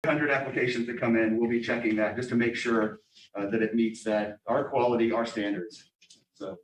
100 applications that come in, we'll be checking that just to make sure that it meets our quality, our standards. So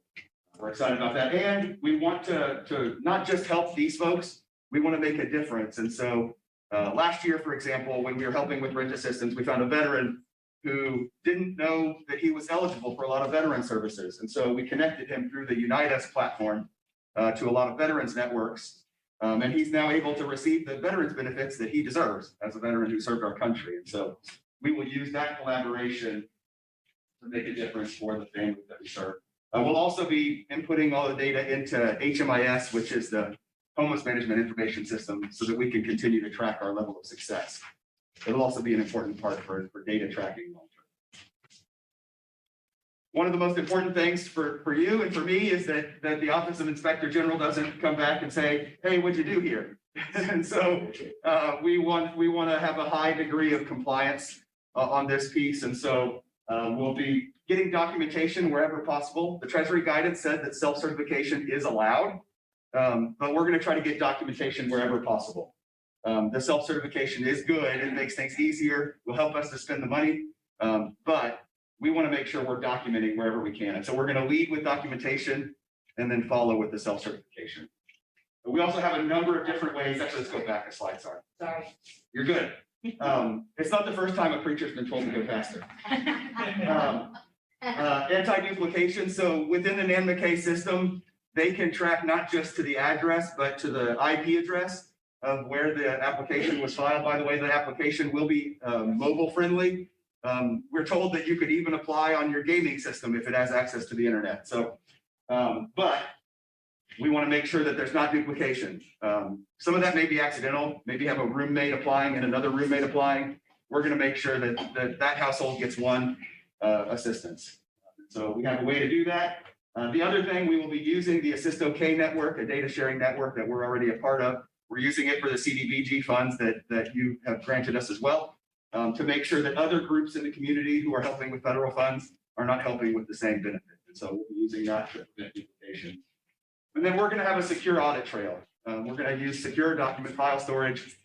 we're excited about that. And we want to not just help these folks, we want to make a difference. And so last year, for example, when we were helping with rent assistance, we found a veteran who didn't know that he was eligible for a lot of veteran services. And so we connected him through the Unite Us platform to a lot of veterans networks. And he's now able to receive the veterans benefits that he deserves as a veteran who served our country. And so we will use that collaboration to make a difference for the families that we serve. We'll also be inputting all the data into HMIS, which is the Homeless Management Information System, so that we can continue to track our level of success. It'll also be an important part for data tracking long term. One of the most important things for you and for me is that the Office of Inspector General doesn't come back and say, hey, what'd you do here? And so we want to have a high degree of compliance on this piece. And so we'll be getting documentation wherever possible. The Treasury guidance said that self-certification is allowed, but we're going to try to get documentation wherever possible. The self-certification is good. It makes things easier, will help us to spend the money, but we want to make sure we're documenting wherever we can. And so we're going to lead with documentation and then follow with the self-certification. We also have a number of different ways. Actually, let's go back a slide. Sorry. You're good. It's not the first time a preacher's been told to go faster. Anti-duplication. So within the Nan McKay system, they can track not just to the address, but to the IP address of where the application was filed. By the way, the application will be mobile friendly. We're told that you could even apply on your gaming system if it has access to the internet. So, but we want to make sure that there's not duplication. Some of that may be accidental. Maybe you have a roommate applying and another roommate applying. We're going to make sure that that household gets one assistance. So we have a way to do that. The other thing, we will be using the AssistOK network, a data sharing network that we're already a part of. We're using it for the CDBG funds that you have granted us as well, to make sure that other groups in the community who are helping with federal funds are not helping with the same benefit. And so we'll be using that to prevent duplication. And then we're going to have a secure audit trail. We're going to use secure document file storage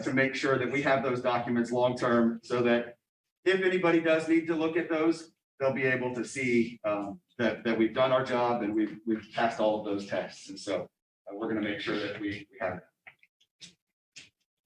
to make sure that we have those documents long-term, so that if anybody does need to look at those, they'll be able to see that we've done our job and we've passed all of those tests. And so we're going to make sure that we have that.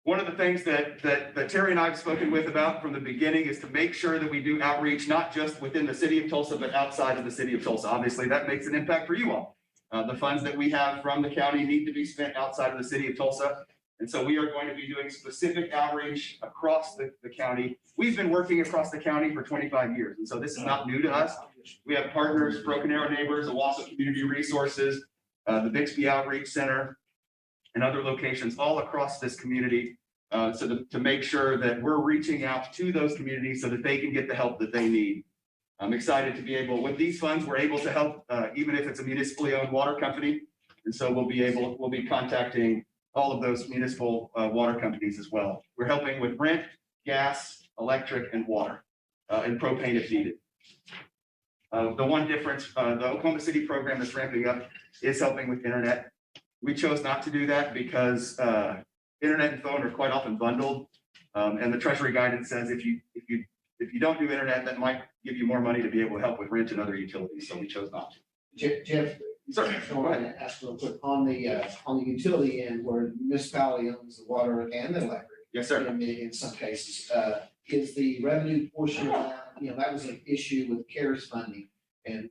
One of the things that Terry and I have spoken with about from the beginning is to make sure that we do outreach, not just within the city of Tulsa, but outside of the city of Tulsa. Obviously, that makes an impact for you all. The funds that we have from the county need to be spent outside of the city of Tulsa. And so we are going to be doing specific outreach across the county. We've been working across the county for 25 years. And so this is not new to us. We have partners, Broken Arrow Neighbors, Owasso Community Resources, the Bixby Outreach Center, and other locations all across this community, to make sure that we're reaching out to those communities so that they can get the help that they need. I'm excited to be able, with these funds, we're able to help, even if it's a municipally owned water company. And so we'll be contacting all of those municipal water companies as well. We're helping with rent, gas, electric, and water, and propane if needed. The one difference, the Oklahoma City program that's ramping up is helping with internet. We chose not to do that because internet and phone are quite often bundled, and the Treasury guidance says if you don't do internet, that might give you more money to be able to help with rent and other utilities. So we chose not to. Jeff, sorry, I want to ask real quick on the utility end where the municipality owns the water and the electric. Yes, sir. In some cases, is the revenue portion of that, that was an issue with CARES funding, and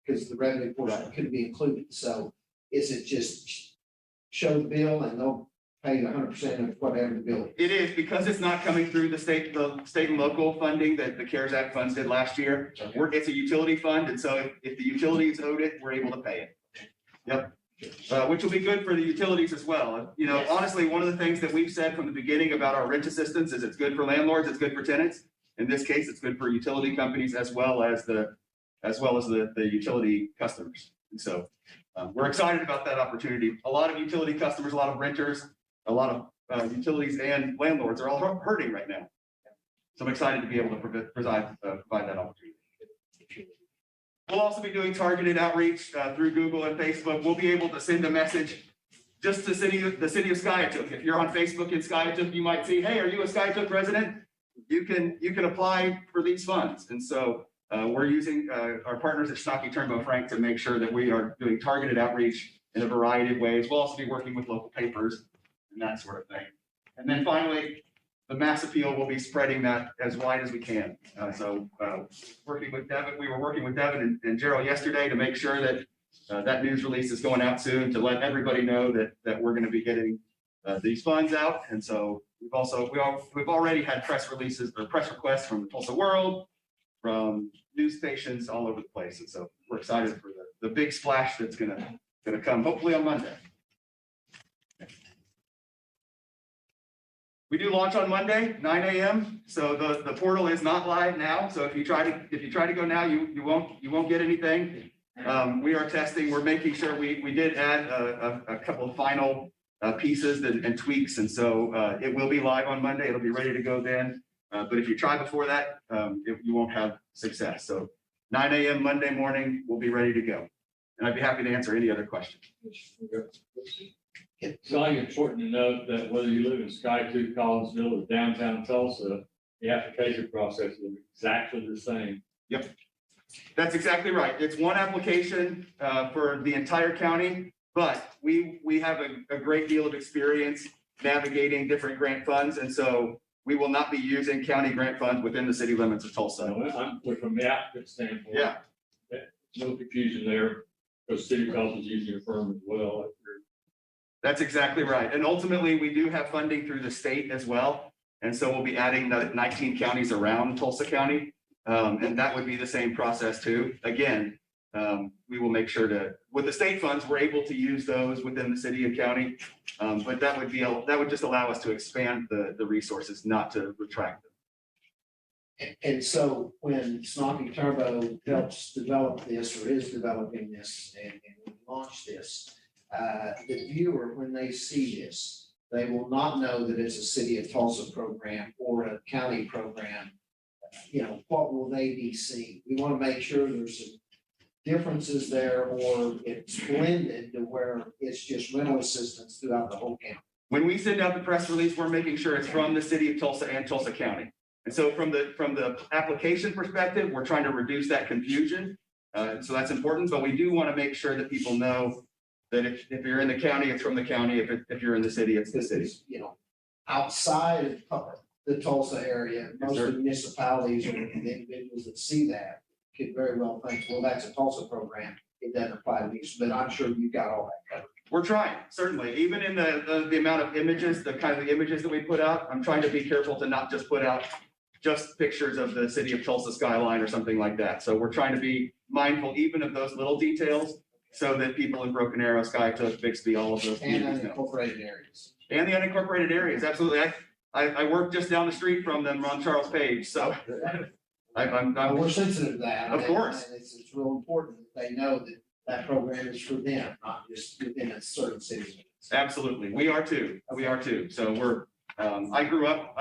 because the revenue portion couldn't be included. So is it just show the bill and they'll pay 100% of whatever the bill is? It is, because it's not coming through the state and local funding that the CARES Act funds did last year. Okay. It's a utility fund, and so if the utilities owed it, we're able to pay it. Yep. Which will be good for the utilities as well. Yes. Honestly, one of the things that we've said from the beginning about our rent assistance is it's good for landlords, it's good for tenants. In this case, it's good for utility companies as well as the utility customers. And so we're excited about that opportunity. A lot of utility customers, a lot of renters, a lot of utilities and landlords are all hurting right now. So I'm excited to be able to provide that opportunity. We'll also be doing targeted outreach through Google and Facebook. We'll be able to send a message just the city of Skiatook. If you're on Facebook in Skiatook, you might see, hey, are you a Skiatook resident? You can apply for these funds. And so we're using our partners at Schnocky Turnbow Frank to make sure that we are doing targeted outreach in a variety of ways. We'll also be working with local papers and that sort of thing. And then finally, the mass appeal will be spreading that as wide as we can. Working with Devin, we were working with Devin and Gerald yesterday to make sure that that news release is going out soon to let everybody know that we're going to be getting these funds out. And so we've already had press releases or press requests from the Tulsa World, from news stations all over the place. And so we're excited for the big splash that's going to come hopefully on Monday. We do launch on Monday, 9 a.m. So the portal is not live now. So if you try to go now, you won't get anything. We are testing. We're making sure we did add a couple of final pieces and tweaks, and so it will be live on Monday. It'll be ready to go then. But if you try before that, you won't have success. So 9 a.m. Monday morning, we'll be ready to go. And I'd be happy to answer any other questions. It's only important to note that whether you live in Skiatook, Collinsville, or downtown Tulsa, the application process will be exactly the same. Yep, that's exactly right. It's one application for the entire county, but we have a great deal of experience navigating different grant funds, and so we will not be using county grant funds within the city limits of Tulsa. From the applicant standpoint, yeah, no confusion there, because City Council is using your firm as well. That's exactly right. And ultimately, we do have funding through the state as well. And so we'll be adding 19 counties around Tulsa County. And that would be the same process too. Again, we will make sure with the state funds, we're able to use those within the city and county. But that would just allow us to expand the resources, not to retract them. And so when Schnocky Turbo helps develop this or is developing this and we launch this, the viewer, when they see this, they will not know that it's a city of Tulsa program or a county program. What will they be seeing? We want to make sure there's some differences there, or it's blended to where it's just rental assistance throughout the whole county. When we send out the press release, we're making sure it's from the city of Tulsa and Tulsa County. And so from the application perspective, we're trying to reduce that confusion. So that's important, but we do want to make sure that people know that if you're in the county, it's from the county. If you're in the city, it's the city. Outside of the Tulsa area, Yes, most sir. municipalities or the individuals that see that could very well think, well, that's a Tulsa program. It doesn't apply to me, but I'm sure you've got all that covered. We're trying, certainly, even in the amount of images, the kind of the images that we put out. I'm trying to be careful to not just put out just pictures of the city of Tulsa skyline or something like that. So we're trying to be mindful even of those little details so that people in Broken Arrow, Skiatook, Bixby, all of those And communities know. unincorporated areas. And the unincorporated areas, absolutely. I work just down the street from them on Charles Page, so We're sensitive to that. Of course. And it's real important that they know that that program is for them, not just within a certain city. absolutely. We are too. So we're, I grew up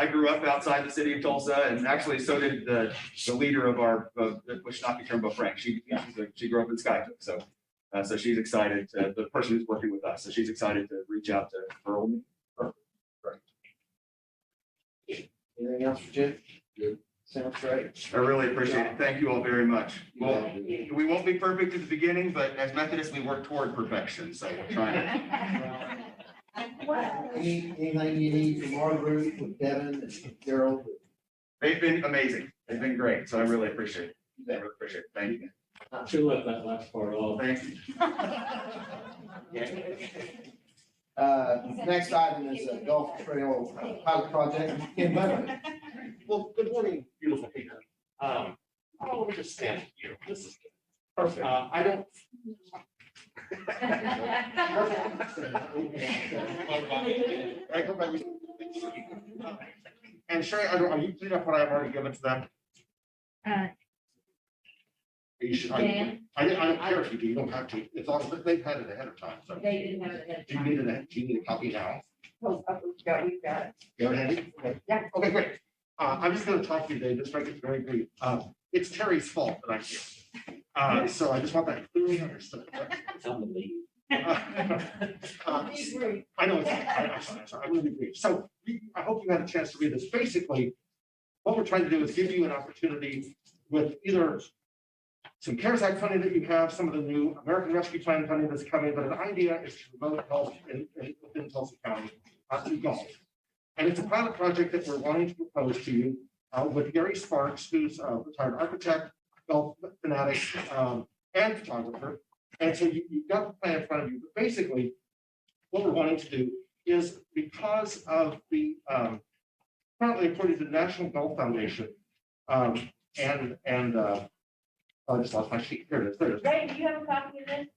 outside the city of Tulsa, and actually so did the leader of our, Schnocky Turnbow Frank. She grew up in Skiatook, so she's excited, the person who's working with us, so she's excited to reach out to her old. Anything else for Jim? Good. Sounds great. I really appreciate it. Thank you all very much. Well, we won't be perfect at the beginning, but as Methodists, we work toward perfection, so we're trying. Anything you need from our group with Devin and Gerald? They've been amazing. They've been great, so I really appreciate it. I really appreciate it. Thank you. Should have left that last part off. Thank you. Next item is a Gulf Trail pilot project in Beverly. Well, good morning, beautiful people. Let me just stand here. This is perfect. I don't. And Sherry, are you cleaning up what I've already given to them? You should, Dan? I don't care if you do, you don't have to. It's all, they've had it ahead of time, so. They didn't have it ahead of Do you time. need a copy now? We've got it. You have it handy? Okay. Yeah. Okay, great. I'm just gonna talk to you today, just make it very brief. It's Terry's fault that I'm here. So I just want that clearly understood. I know, I'm sorry, I'm really brief. So I hope you had a chance to read this. Basically, what we're trying to do is give you an opportunity with either some CARES Act funding that you have, some of the new American Rescue Plan funding that's coming, but an idea is to promote health within Tulsa County through golf. And it's a pilot project that we're wanting to propose to you with Gary Sparks, who's a retired architect, golf fanatic, and photographer. And so you've got the plan in front of you, but basically what we're wanting to do is, because of the currently according to the National Golf Foundation, I just lost my sheet. Here it is. There it is. Ray, do you have a copy of this?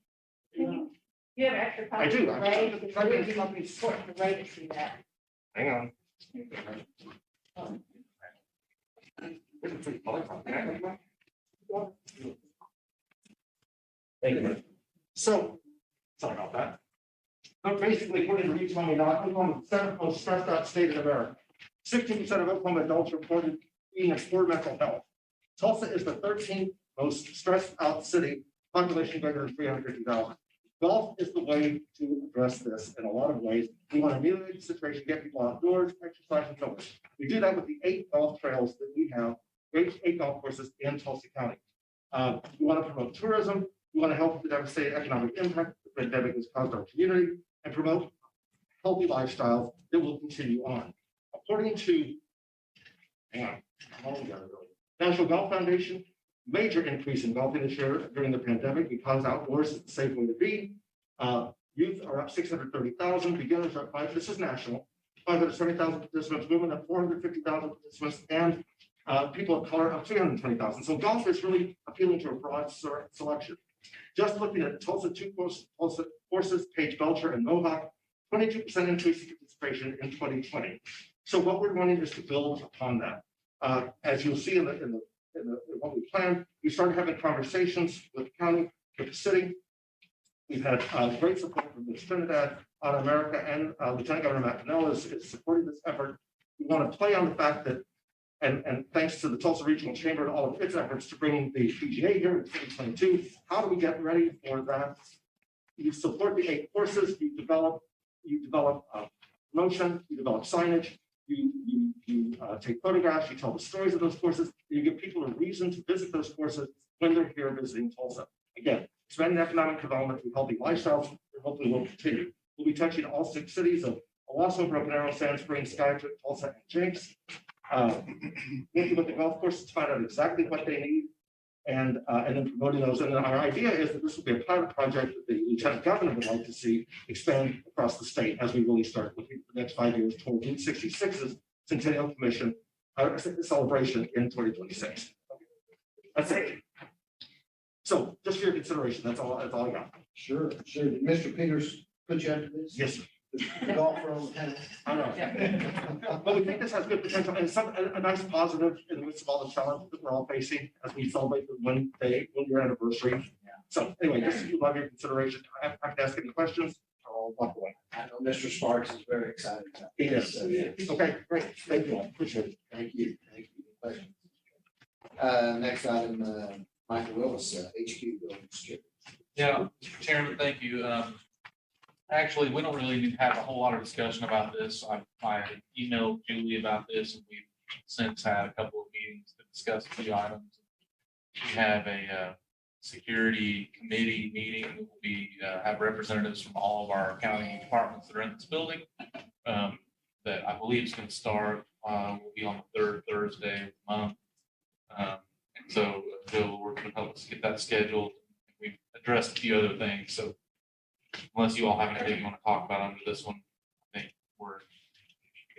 Do you have an extra copy? I do. Ray, I'm it's trying to really get copies. important for Ray to see that. Hang on. Thank you. So, sorry about that. But basically, according to Reach Money, now Oklahoma is the seventh most stressed out state in America. 60% of Oklahoma adults reported being in poor mental health. Tulsa is the 13th most stressed out city, population greater than 350,000. Golf is the way to address this in a lot of ways. We want to ameliorate the situation, get people outdoors, exercise, and so on. We do that with the 8 golf trails that we have, 8 golf courses in Tulsa County. We want to promote tourism. We want to help with the devastating economic impact the pandemic has caused our community, and promote healthy lifestyles that will continue on. According to National Golf Foundation, major increase in golfing this year during the pandemic because outdoors is the safe way to be. Youth are up 630,000, beginners are up 5, this is national, 570,000 participants, women up 450,000 participants, and people of color up 320,000. So golf is really appealing to a broad selection. Just looking at Tulsa 2 courses, Page Belcher and Mohawk, 22% increase in participation in 2020. So what we're wanting is to build upon that. As you'll see in what we planned, we started having conversations with the county, with the city. We've had great support from Ms. Trinidad on America, and Lieutenant Governor Matt Pennell is supporting this effort. We want to play on the fact that, and thanks to the Tulsa Regional Chamber and all of its efforts to bring the PGA here in 2022, how do we get ready for that? You support the 8 courses, you develop promotion, you develop signage, you take photographs, you tell the stories of those courses, you give people a reason to visit those courses when they're here visiting Tulsa. Again, expanding economic development with healthy lifestyles, and hopefully will continue. We'll be touching all 6 cities of Owasso, Broken Arrow, Sand Springs, Skytrip, Tulsa, and Jenks. Working with the golf courses to find out exactly what they need, and then promoting those. And then our idea is that this will be a pilot project that the Lieutenant Governor would like to see expand across the state as we really start looking for the next 5 years toward Route 66's Centennial Commission celebration in 2026. That's it. So just for your consideration, that's all I got. Sure. Did Mr. Peters put you after this? Yes, sir. The golfer on the panel. I know. But we think this has good potential and a nice positive in the midst of all the challenges that we're all facing as we celebrate the 1 year anniversary. So anyway, just if you love your consideration, I can ask any questions. I'll walk away. I know Mr. Sparks is very excited about He this. is. So, yeah. Okay, great. Thank you. Appreciate it. Thank you. Questions? Next item, Michael Willis, HQ Building Security. Yeah, Mr. Chairman, thank you. Actually, we don't really need to have a whole lot of discussion about this. I emailed Julie about this, and we've since had a couple of meetings to discuss a few items. We have a security committee meeting. We have representatives from all of our county departments that are in this building. That I believe is going to start, will be on the 3rd Thursday of the month. And so Bill, we're going to help us get that scheduled. We've addressed a few other things, so unless you all have anything you want to talk about under this one, I think we're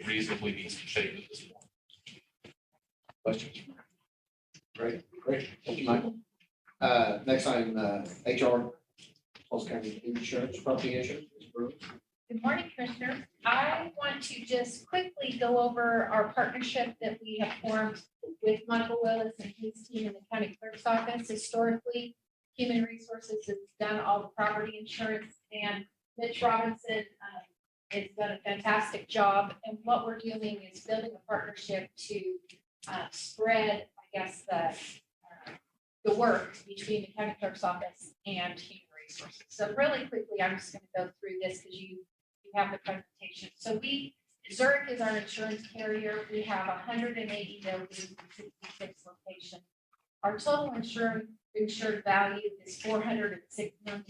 reasonably decent shape at this point. Questions? Great. Thank you, Michael. Next item, HR, Tulsa County Insurance, Property Insurance. Ms. Brewer. Good morning, Commissioner. I want to just quickly go over our partnership that we have formed with Michael Willis and his team in the county clerk's office. Historically, Human Resources has done all the property insurance, and Mitch Robinson has done a fantastic job. And what we're doing is building a partnership to spread, I guess, the work between the county clerk's office and Human resources. So really quickly, I'm just going to go through this because you have the presentation. So Zurich is our insurance carrier. We have 180 buildings in 66 locations. Our total insured value is $406 million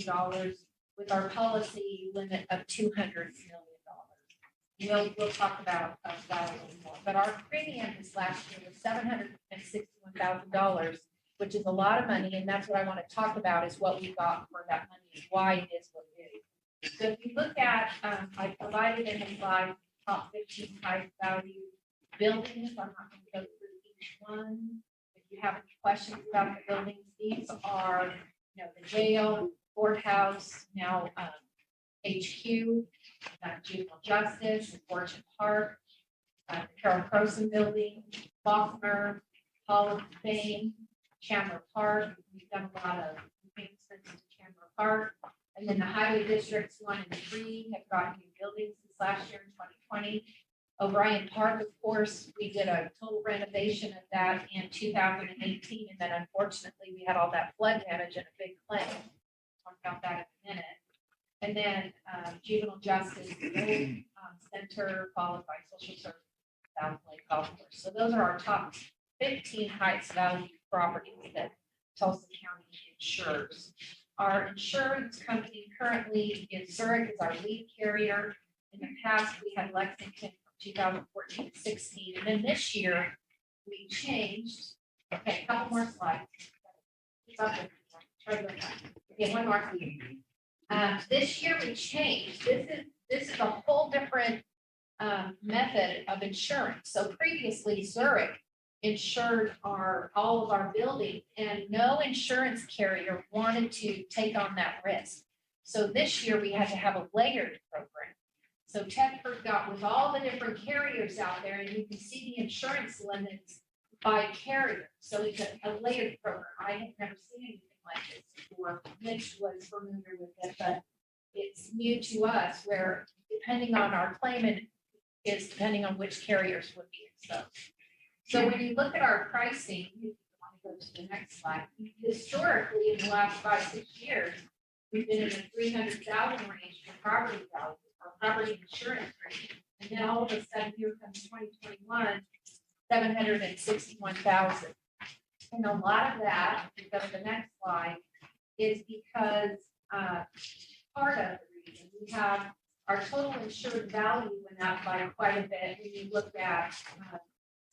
with our policy limit of $200 million. We'll talk about that a little more, but our premium this last year was $761,000, which is a lot of money, and that's what I want to talk about is what we got for that money and why it is what it is. So if you look at, I provided in the slide top 15 high value buildings. I'm not going to go through each one. If you have any questions about the buildings, these are, the jail, courthouse, now HQ, juvenile justice, Fortune Park, the Carol Croson building, Faulkner, Hall of Fame, Chandler Park. We've done a lot of enhancements to Chandler Park. And then the highway districts 1 and 3 have got new buildings this last year in 2020. O'Brien Park, of course, we did a total renovation of that in 2018. And then unfortunately, we had all that flood damage and a big claim. Talk about that in a minute. And then juvenile justice center, followed by social services, South Lake Golf Course. So those are our top 15 highest value properties that Tulsa County insures. Our insurance company currently is Zurich is our lead carrier. In the past, we had Lexington from 2014 to 16. And then this year, we changed. Okay, a couple more slides. Try to go back. Okay, one more. This year we changed. This is a whole different method of insurance. So previously, Zurich insured all of our buildings, and no insurance carrier wanted to take on that risk. So this year we had to have a layered program. So Tedford got with all the different carriers out there, and you can see the insurance limits by carrier. So it's a layered program. I had never seen anything like this before. Mitch was familiar with it, but it's new to us where depending on our claimant is depending on which carriers would be exposed. So when you look at our pricing, you want to go to the next slide. Historically, in the last 5-6 years, we've been in the 300,000 range for property value or property insurance premium. And then all of a sudden, here comes 2021, 761,000. And a lot of that, if you go to the next slide, is because part of the reason we have our total insured value went up by quite a bit. When you look at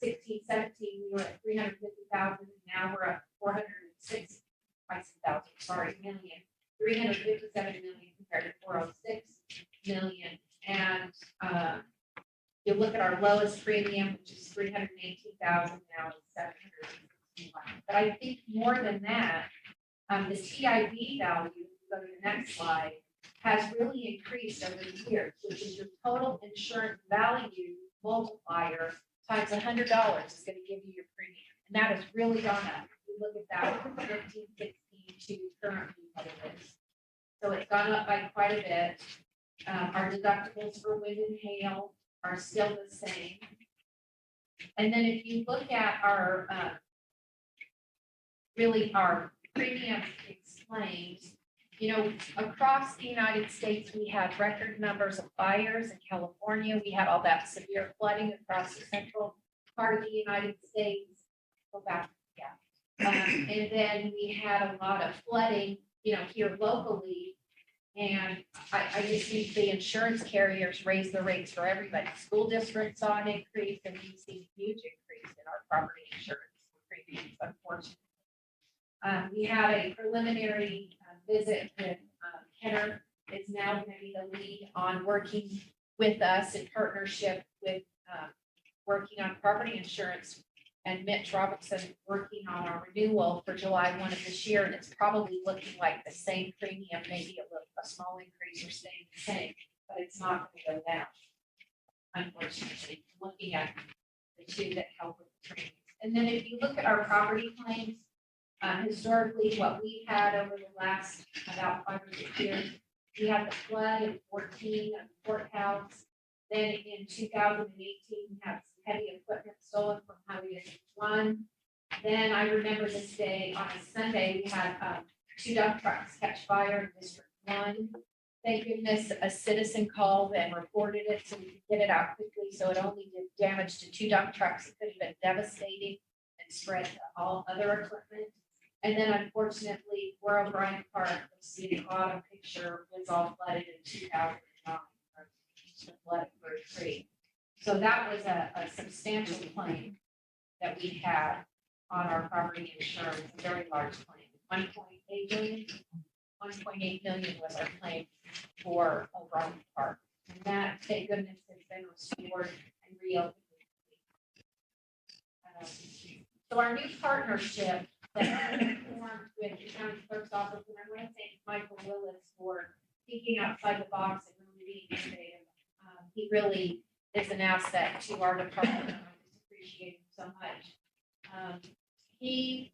16, 17, we were at 350,000, and now we're at 406,000, million, 357 million compared to 406 million. And you look at our lowest premium, which is 318,000, now it's 761. But I think more than that, the TIV value, go to the next slide, has really increased over the years, which is your total insurance value multiplier times $100 is going to give you your premium. And that has really gone up. If you look at that from 15, 16 to currently what it is. So it's gone up by quite a bit. Our deductibles for wind and hail are still the same. And then if you look at our, really our premium explained, across the United States, we have record numbers of fires. In California, we had all that severe flooding across the central part of the United States. Go back, yeah. And then we had a lot of flooding, here locally. And I just think the insurance carriers raised the rates for everybody. School districts saw an increase, and we've seen a huge increase in our property insurance premiums, unfortunately. We had a preliminary visit with Kenner. Is now going to be the lead on working with us in partnership with working on property insurance, and Mitch Robinson working on our renewal for July 1 of this year. And it's probably looking like the same premium, maybe a small increase or staying the same, but it's not going to go down, unfortunately, looking at the two that help with the premiums. And then if you look at our property claims, historically, what we had over the last about 5 or 6 years, we had the flood in 14 at the courthouse. Then in 2018, we had some heavy equipment stolen from Highway District 1. Then I remember this day on a Sunday, we had 2 dump trucks catch fire in District 1. Thank goodness a citizen called and reported it so we could get it out quickly. So it only did damage to 2 dump trucks. It could have been devastating and spread to all other equipment. And then unfortunately, 4 O'Brien Park, you'll see the bottom picture, was all flooded in 2009. Flooded for free. So that was a substantial claim that we had on our property insurance, a very large claim, 1.8 million. 1.8 million was our claim for O'Brien Park. And that, thank goodness, has been restored and reopened. So our new partnership that we formed with the county clerk's office, and I want to thank Michael Willis for thinking outside the box and really being innovative. He really is an asset to our department. I just appreciate him so much. He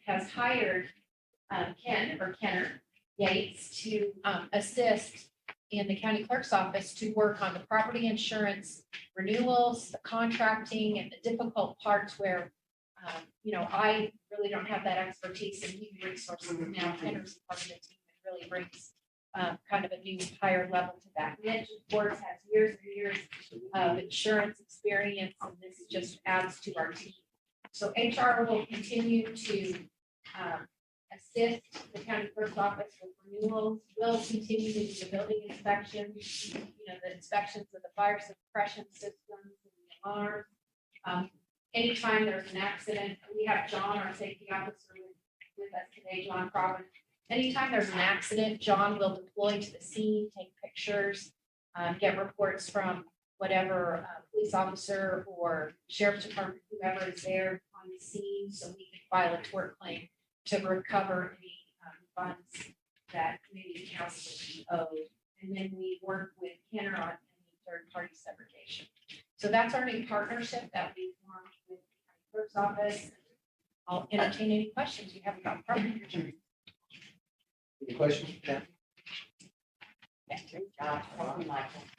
has hired Kenner Yates to assist in the county clerk's office to work on the property insurance renewals, the contracting, and the difficult parts where, I really don't have that expertise in human resources. Now Kenner's part of the team and really brings kind of a new higher level to that. Mitch, of course, has years and years of insurance experience, and this just adds to our team. So HR will continue to assist the county clerk's office with renewals. We'll continue to do the building inspections, the inspections of the fire suppression systems and the alarms. Anytime there's an accident, we have John, our safety officer, with us today, John Providence. Anytime there's an accident, John will deploy to the scene, take pictures, get reports from whatever police officer or sheriff's department, whoever is there on the scene, so we can file a tort claim to recover any funds that maybe the council owed. And then we work with Kenner on any third-party subrogation. So that's our new partnership that we formed with the clerk's office. I'll entertain any questions you have about property insurance. Any questions, Kathy? Thank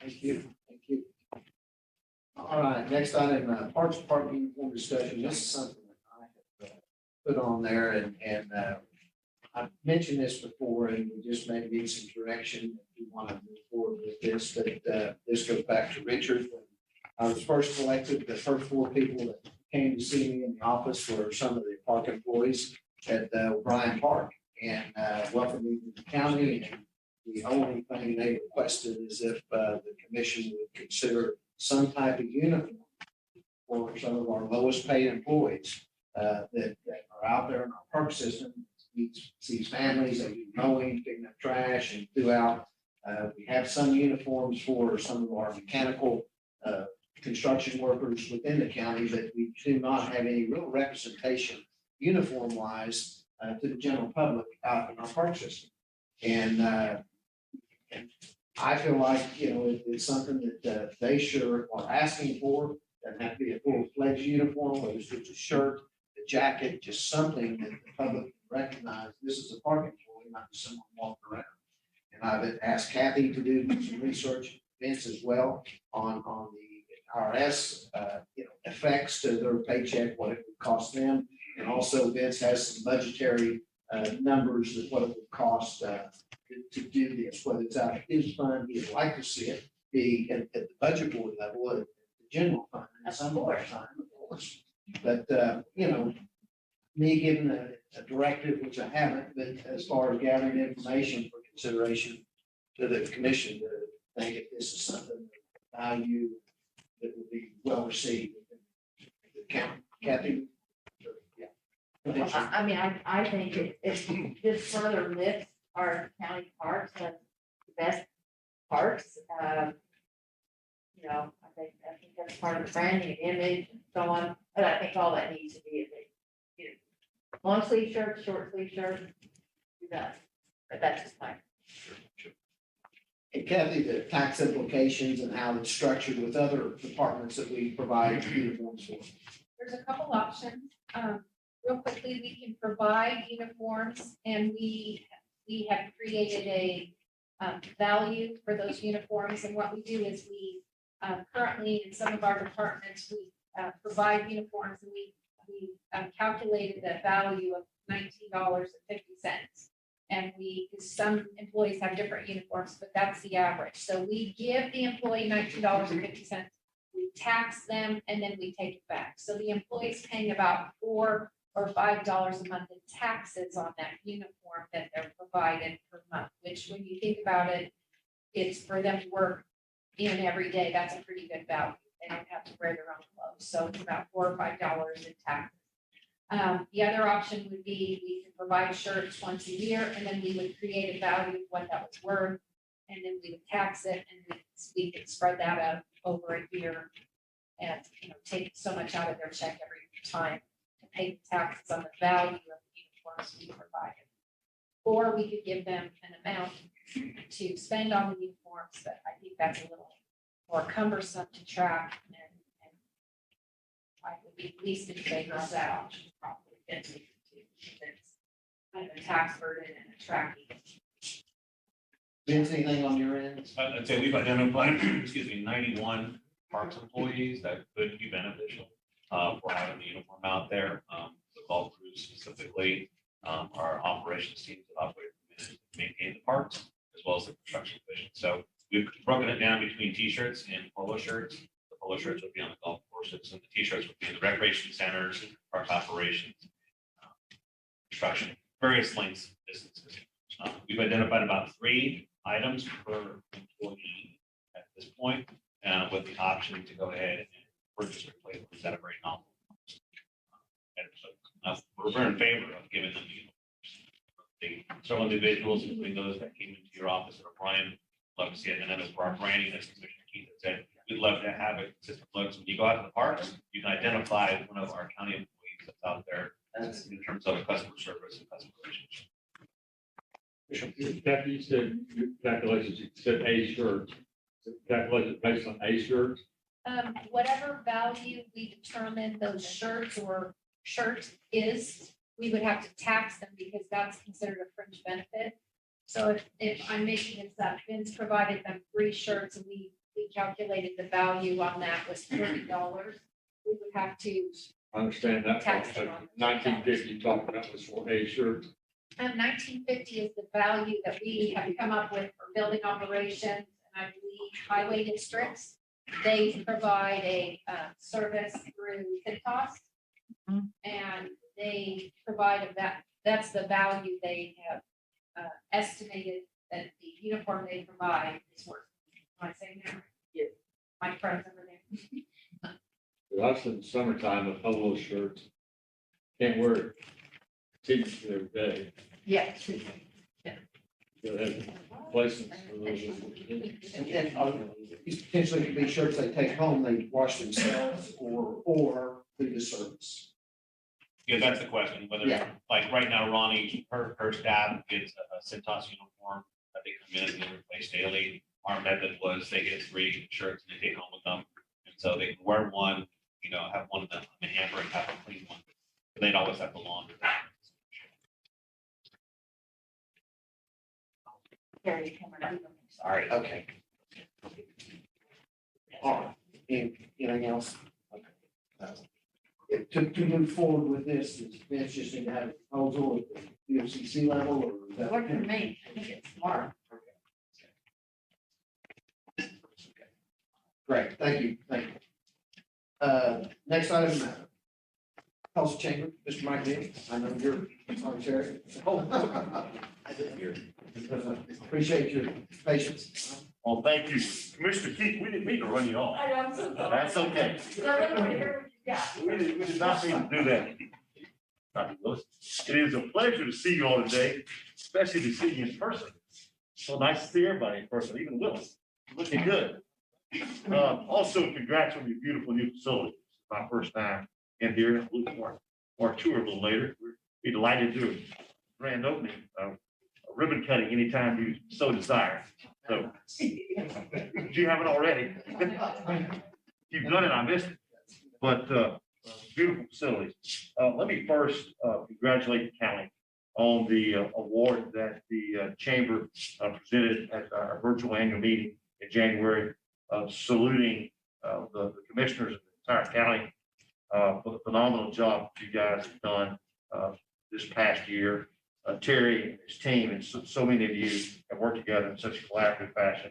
Thank you. All right, next item, Parks Department uniform discussion. This is something that I have put on there, and I've mentioned this before, and we just may need some direction if we want to move forward with this, but this goes back to Richard. When I was first elected, the first 4 people that came to see me in the office were some of the park employees at O'Brien Park, and welcomed me to the county. And the only thing they requested is if the commission would consider some type of uniform for some of our lowest paid employees that are out there in our park system. Sees families, they do mowing, picking up trash, and throughout. We have some uniforms for some of our mechanical construction workers within the county, but we do not have any real representation uniform wise to the general public out in our park system. And I feel like, it's something that they sure are asking for. Doesn't have to be a full-fledged uniform, whether it's just a shirt, a jacket, just something that the public can recognize. This is a park employee, not just someone walking around. And I've asked Kathy to do some research, Vince as well, on the IRS, effects to their paycheck, what it would cost them. And also Vince has some budgetary numbers of what it would cost to do this, whether it's out of his fund. He'd like to see it be at the budget board level, at the general fund, and some of the time, of course. But, me giving a directive, which I haven't, but as far as gathering information for consideration to the commission, to think if this is something of value that would be well received. Kathy? Well, I think it just further lifts our county parks as the best parks. I think that's part of the branding, image, and so on. But I think all that needs to be long sleeve shirt, short sleeve shirt. Do that. But that's just fine. And Kathy, the tax implications and how it's structured with other departments that we provide uniforms for. There's a couple options. Real quickly, we can provide uniforms, and we have created a value for those uniforms. And what we do is we currently in some of our departments, we provide uniforms, and we calculated the value of $19.50. And some employees have different uniforms, but that's the average. So we give the employee $19.50. We tax them and then we take it back. So the employee's paying about $4 or $5 a month in taxes on that uniform that they're provided per month, which when you think about it, it's for them to work in every day. That's a pretty good value. They don't have to wear their own clothes. So it's about $4 or $5 in taxes. The other option would be we can provide shirts once a year, and then we would create a value of what that was worth, and then we would tax it, and we could spread that out over a year, and take so much out of their check every time to pay the taxes on the value of the uniforms we provided. Or we could give them an amount to spend on the uniforms, but I think that's a little more cumbersome to track, and I would be least in favor of that option, probably. It's kind of a tax burden and a tracking. Vince, anything on your end? I'd say we've identified, 91 parks employees that could be beneficial for having the uniform out there. The golf crews specifically, our operations teams that operate and maintain the parks, as well as the construction division. So we've broken it down between t-shirts and polo shirts. The polo shirts would be on the golf courses, and the t-shirts would be in the recreation centers, park operations, construction, various lengths, distances. We've identified about 3 items per employee at this point, with the option to go ahead and purchase replacements at a very nominal cost. And so we're in favor of giving them the several individuals, including those that came into your office at O'Brien, love to see it. And then as for our branding, as Commissioner Keith had said, we'd love to have a consistent look. So when you go out to the parks, you can identify one of our county employees that's out there in terms of customer service and customer relationship. Kathy, you said your calculations, you said A shirts. Calculated based on A shirts. Whatever value we determine those shirts or shirt is, we would have to tax them because that's considered a fringe benefit. So if I'm making this up, Vince provided them 3 shirts and we calculated the value on that was $30. We would have to. I understand that. Tax them on the 1950 talking about was for A shirts. 1950 is the value that we have come up with for building operations, and I believe highway districts. They provide a service through CITOS, and they provide that's the value they have estimated that the uniform they provide is worth. Am I saying that? Yeah. My friends over there. I've seen summertime with polo shirts. Can't wear it. Teach every day. Yeah. You'll have placements for those. And then these potentially could be shirts they take home, they wash themselves or through the service. Yeah, that's the question, whether, Yeah. like right now, Ronnie, her staff gets a Cintas uniform that they come in and replace daily. Our method was they get 3 shirts and they take home with them. And so they can wear one, have one in the hamper and have a clean one. But they'd always have to launder that. Carrie, come on. Sorry, okay. All right, anything else? To move forward with this, is Vince just need to have a proposal at the BOCC level, or is that? Work for me. I think it's smart. Great, thank you. Next item, Tulsa Chamber, Mr. Mike Dean, I know you're secretary. Appreciate your patience. Well, thank you. Commissioner Keith, we didn't mean to run you off. That's okay. We did not mean to do that. Dr. Willis, it is a pleasure to see you all today, especially to see you in person. So nice to see everybody in person, even Willis. Looking good. Also, congrats on your beautiful new facility. It's my first time in here. Or tour a little later. We'd be delighted to do a grand opening, a ribbon cutting anytime you so desire. So if you haven't already, if you've done it, I missed it. But beautiful facilities. Let me first congratulate the county on the award that the chamber presented at our virtual annual meeting in January, saluting the commissioners of the entire county for the phenomenal job that you guys have done this past year. Terry and his team and so many of you have worked together in such a collaborative fashion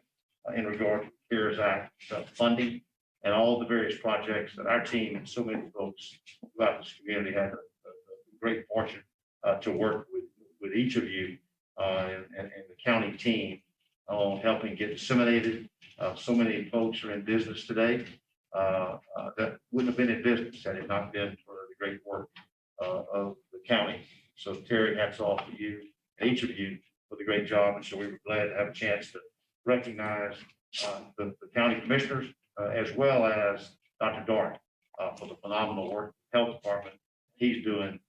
in regard to the CARES Act funding and all the various projects that our team and so many folks throughout this community had a great fortune to work with each of you and the county team on helping get disseminated. So many folks are in business today that wouldn't have been in business had it not been for the great work of the county. So Terry, hats off to you and each of you for the great job. And so we were glad to have a chance to recognize the county commissioners as well as Dr. Dorn for the phenomenal work the health department he's doing.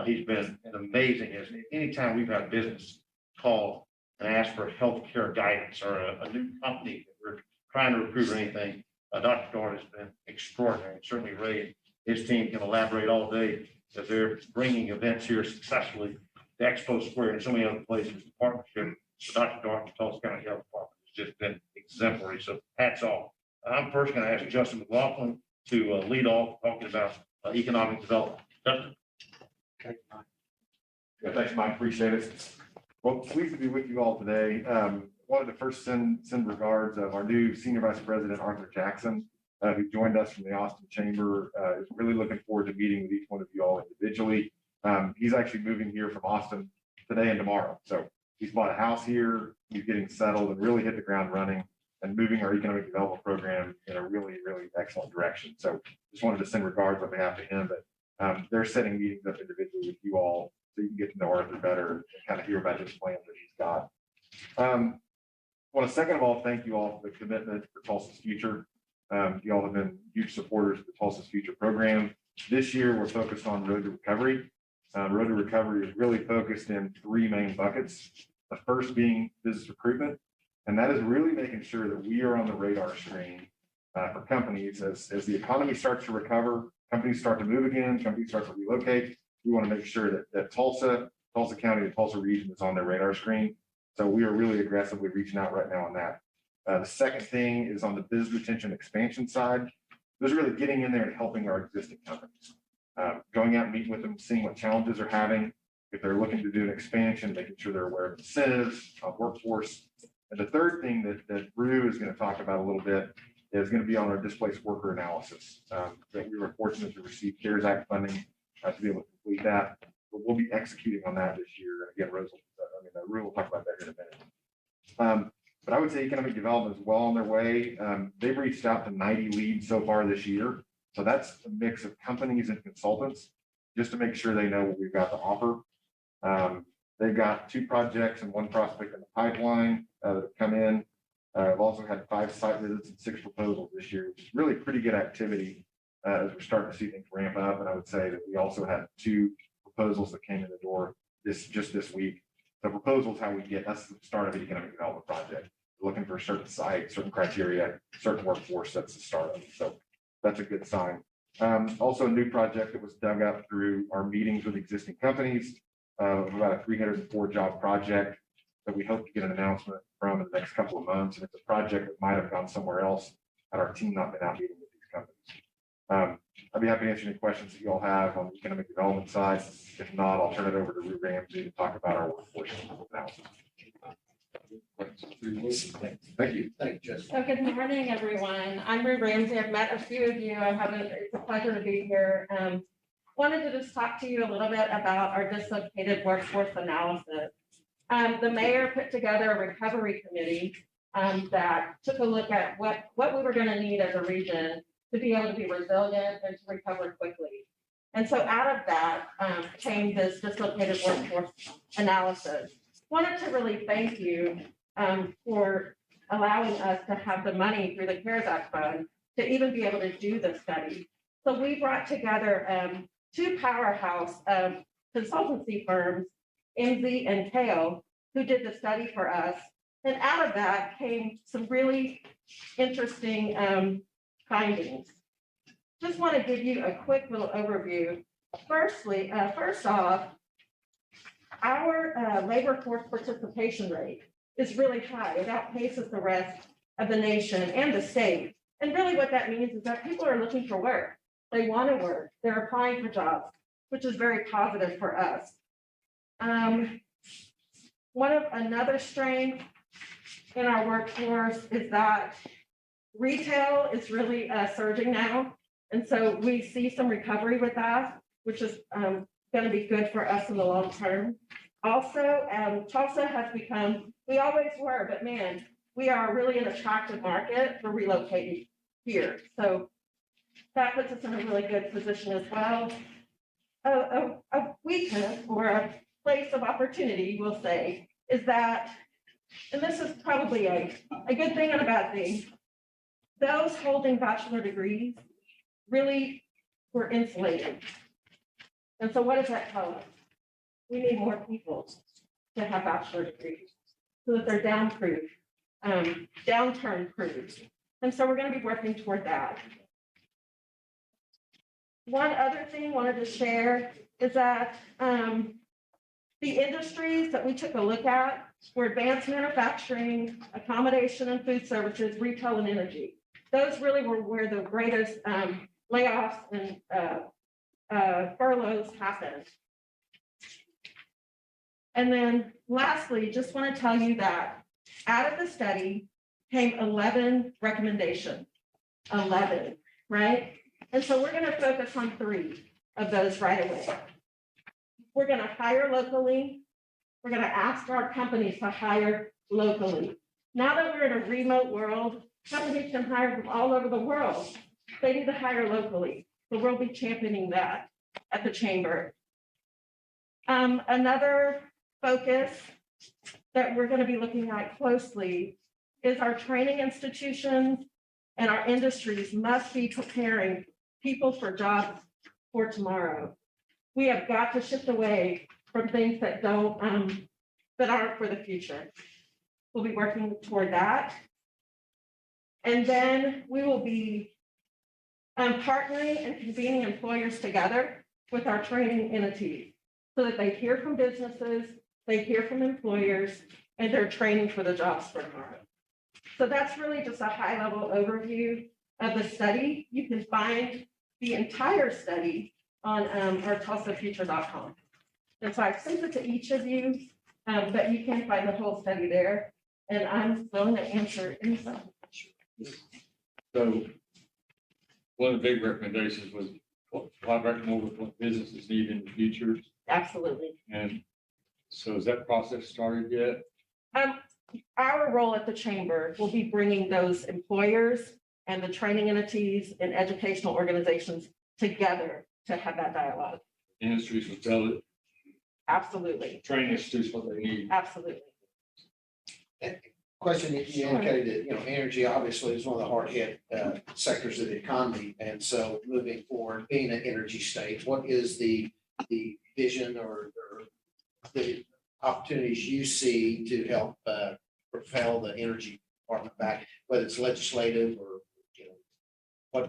He's been an amazing, anytime we've had business call and ask for healthcare guidance or a new company that we're trying to recruit or anything, Dr. Dorn has been extraordinary. Certainly Ray and his team can elaborate all day that they're bringing events here successfully to Expo Square and so many other places. The partnership with Dr. Dorn, the Tulsa County Health Department has just been exemplary. So hats off. I'm first going to ask Justin McLaughlin to lead off talking about economic development. Justin. Okay. Yeah, thanks, Mike. Appreciate it. Well, pleased to be with you all today. Wanted to first send regards of our new Senior Vice President, Arthur Jackson, who joined us from the Austin Chamber. Is really looking forward to meeting with each one of you all individually. He's actually moving here from Austin today and tomorrow. So he's bought a house here. He's getting settled and really hit the ground running and moving our economic development program in a really, really excellent direction. So just wanted to send regards on behalf of him, but they're setting meetings up individually with you all so you can get to know Arthur better and kind of hear about his plans that he's got. Want to second of all, thank you all for the commitment for Tulsa's future. You all have been huge supporters of the Tulsa's Future program. This year, we're focused on Road to Recovery. Road to Recovery is really focused in three main buckets. The first being business recruitment, and that is really making sure that we are on the radar screen for companies as the economy starts to recover, companies start to move again, companies start to relocate. We want to make sure that Tulsa County, and Tulsa region is on their radar screen. So we are really aggressively reaching out right now on that. The second thing is on the business retention expansion side. There's really getting in there and helping our existing companies. Going out and meeting with them, seeing what challenges they're having. If they're looking to do an expansion, making sure they're aware of incentives, workforce. And the third thing that Rue is going to talk about a little bit is going to be on our displaced worker analysis. That we were fortunate to receive CARES Act funding to be able to complete that. But we'll be executing on that this year. Again, Rue will talk about that in a minute. But I would say economic development is well on their way. They've reached out to 90 leads so far this year. So that's a mix of companies and consultants just to make sure they know what we've got to offer. They've got 2 projects and 1 prospect in the pipeline that have come in. I've also had 5 site visits and 6 proposals this year, which is really pretty good activity as we're starting to see things ramp up. And I would say that we also had 2 proposals that came in the door just this week. The proposal is how we get, that's the start of the economic development project. We're looking for a certain site, certain criteria, certain workforce, that's the start of it. So that's a good sign. Also a new project that was dug up through our meetings with existing companies, about a 304 job project that we hope to get an announcement from in the next couple of months. And it's a project that might have gone somewhere else had our team not been out meeting with these companies. I'd be happy to answer any questions that you all have on the economic development side. If not, I'll turn it over to Rue Ramsey to talk about our workforce analysis. Thank you. Thank you, Justin. So good morning, everyone. I'm Rue Ramsey. I've met a few of you. It's a pleasure to be here. Wanted to just talk to you a little bit about our dislocated workforce analysis. The mayor put together a recovery committee that took a look at what we were going to need as a region to be able to be resilient and to recover quickly. And so out of that came this dislocated workforce analysis. Wanted to really thank you for allowing us to have the money through the CARES Act fund to even be able to do the study. So we brought together 2 powerhouse consultancy firms, MZ and KO, who did the study for us. And out of that came some really interesting findings. Just want to give you a quick little overview. First off, our labor force participation rate is really high. It outpaces the rest of the nation and the state. And really what that means is that people are looking for work. They want to work. They're applying for jobs, which is very positive for us. Another strength in our workforce is that retail is really surging now. And so we see some recovery with that, which is going to be good for us in the long term. Also, Tulsa has become, we always were, but man, we are really an attractive market for relocating here. So that puts us in a really good position as well. A weakness or a place of opportunity, we'll say, is that, and this is probably a good thing and a bad thing, those holding bachelor degrees really were insulated. And so what does that tell us? We need more people to have bachelor degrees so that they're downturn proof. And so we're going to be working toward that. One other thing I wanted to share is that the industries that we took a look at were advanced manufacturing, accommodation and food services, retail and energy. Those really were where the greatest layoffs and furloughs happened. And then lastly, just want to tell you that out of the study came 11 recommendations, 11, right? And so we're going to focus on 3 of those right away. We're going to hire locally. We're going to ask our companies to hire locally. Now that we're in a remote world, companies can hire from all over the world. They need to hire locally. So we'll be championing that at the chamber. Another focus that we're going to be looking at closely is our training institutions and our industries must be preparing people for jobs for tomorrow. We have got to shift away from things that don't that aren't for the future. We'll be working toward that. And then we will be partnering and convening employers together with our training entities so that they hear from businesses, they hear from employers, and they're training for the jobs for tomorrow. So that's really just a high-level overview of the study. You can find the entire study on our TulsaFuture.com. And so I've sent it to each of you, but you can find the whole study there. And I'm willing to answer any questions. So one of the big recommendations was collaborate more with what businesses need in the future. Absolutely. And so is that process started yet? Our role at the chamber will be bringing those employers and the training entities and educational organizations together to have that dialogue. Industries will tell it, Absolutely. training institutes what they need. Absolutely. Question, you indicated that, energy obviously is one of the hard hit sectors of the economy. And so moving forward, being an energy state, what is the vision or the opportunities you see to help propel the energy department back, whether it's legislative or,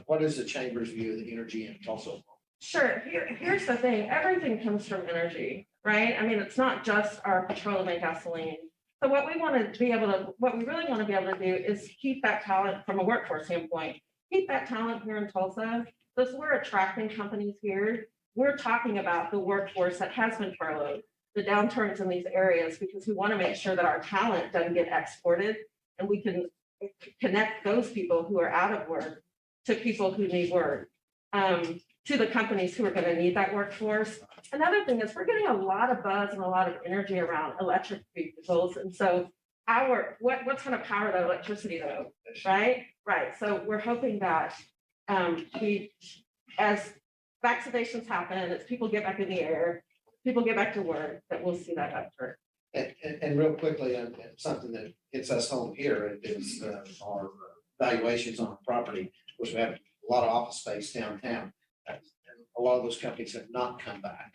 what is the chamber's view of the energy in Tulsa? Sure. Here's the thing. Everything comes from energy, right? I mean, it's not just our petroleum and gasoline. So what we really want to be able to do is keep that talent from a workforce standpoint, keep that talent here in Tulsa. Because we're attracting companies here. We're talking about the workforce that has been furloughed, the downturns in these areas, because we want to make sure that our talent doesn't get exported and we can connect those people who are out of work to people who need work, to the companies who are going to need that workforce. Another thing is we're getting a lot of buzz and a lot of energy around electric vehicles. And so what's going to power that electricity though, right? Right. So we're hoping that as vaccinations happen, as people get back in the air, people get back to work, that we'll see that upturn. And real quickly, something that hits us home here is our valuations on property, which we have a lot of office space downtown. And a lot of those companies have not come back.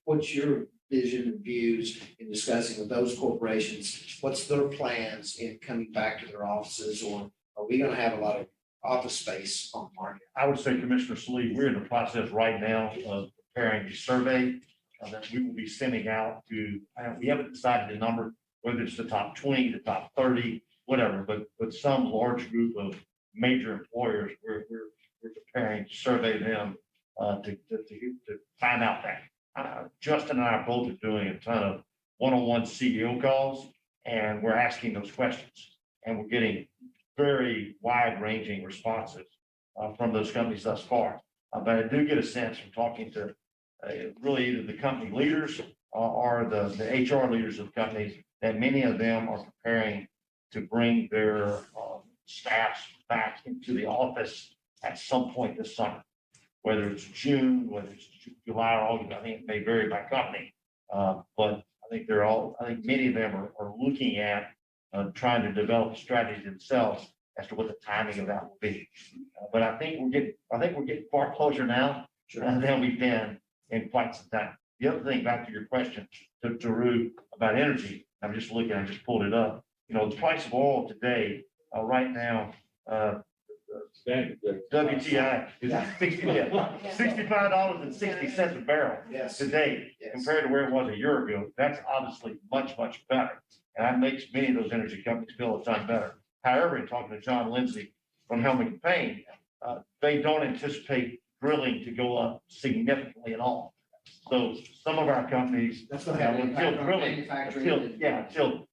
What's your vision and views in discussing with those corporations? What's their plans in coming back to their offices, or are we going to have a lot of office space on the market? I would say, Commissioner Slee, we're in the process right now of preparing a survey that we will be sending out to, we haven't decided the number, whether it's the top 20, the top 30, whatever, but some large group of major employers. We're we're preparing to survey them to find out that. Justin and I both are doing a ton of one-on-one CEO calls, and we're asking those questions. And we're getting very wide-ranging responses from those companies thus far. But I do get a sense from talking to really either the company leaders or the HR leaders of companies that many of them are preparing to bring their staffs back into the office at some point this summer. Whether it's June, whether it's July or August, I think it may vary by company. But I think many of them are looking at trying to develop a strategy themselves as to what the timing of that will be. But I think we're getting far closer now than we've been in quite some time. The other thing, back to your question to Rue about energy, I just pulled it up. You know, the price of oil today, right now, WTI is $65.60 a barrel Yes. today Yes. compared to where it was a year ago. That's obviously much, much better. And that makes many of those energy companies feel a ton better. However, in talking to John Lindsay from Helming Payne, they don't anticipate drilling to go up significantly at all. So some of our companies, That's what happened.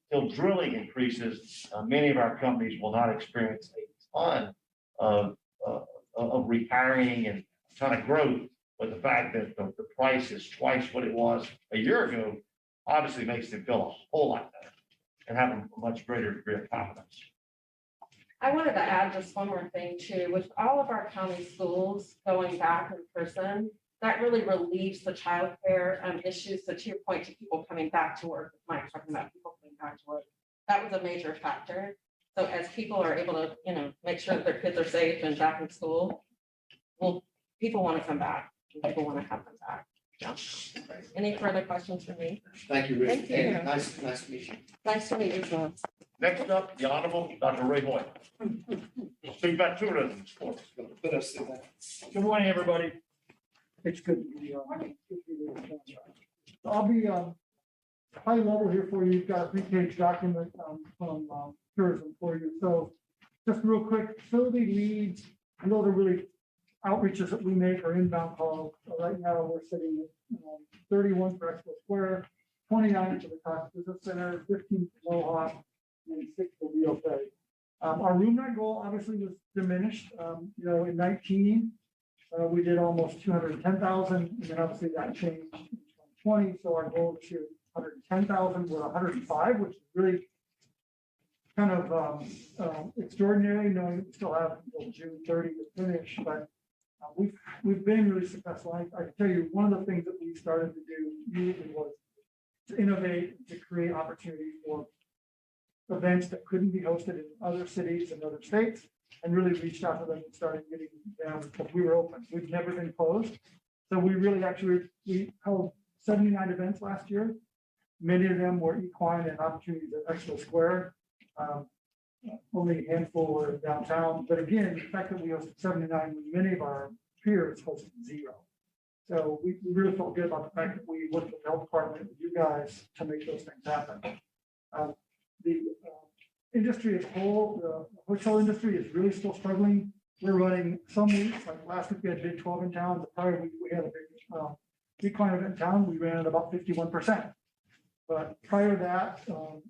until drilling increases, many of our companies will not experience a ton of retiring and a ton of growth. But the fact that the price is twice what it was a year ago obviously makes them feel a whole lot better and have a much greater degree of confidence. I wanted to add just one more thing too, with all of our county schools going back in person, that really relieves the childcare issues. So to your point, to people coming back to work, Mike talking about people coming back to work, that was a major factor. So as people are able to, make sure that their kids are safe and back in school, well, people want to come back. People want to have them back. Yeah. Any further questions for me? Thank you, Rick. Thank you. And nice to meet you. Nice to meet you as well. Next up, the Honorable Dr. Ray Hoyt. Speak about tourism sports. Put us through that. Good morning, everybody. It's good to be I'll be high level here for you. You've got a 3-page document from tourism for you. So just real quick, facility leads, I know they're really outreaches that we make are inbound calls. Right now, we're sitting at 31 for Expo Square, 29 for the Cox Business Center, 15 for Mohawk, and 6 for BOCC. Our room night goal obviously was diminished. In 19, we did almost 210,000, and then obviously that changed in 2020. So our goal this year is 110,000. We're 105, which is really kind of extraordinary, knowing we still have until June 30 to finish. But we've been really successful. I can tell you, one of the things that we started to do immediately was to innovate, to create opportunities for events that couldn't be hosted in other cities and other states, and really reached out to them and started getting them because we were open. We've never been closed. So we really we held 79 events last year. Many of them were equine and opportunities at Expo Square. Only a handful were downtown. But again, the fact that we hosted 79 when many of our peers hosted 0. So we really felt good about the fact that we worked with the health department, with you guys, to make those things happen. The industry as a whole, the hotel industry is really still struggling. We're running some weeks, like last week we had Big 12 in town. The prior week we had a big equine event in town. We ran at about 51%. But prior to that,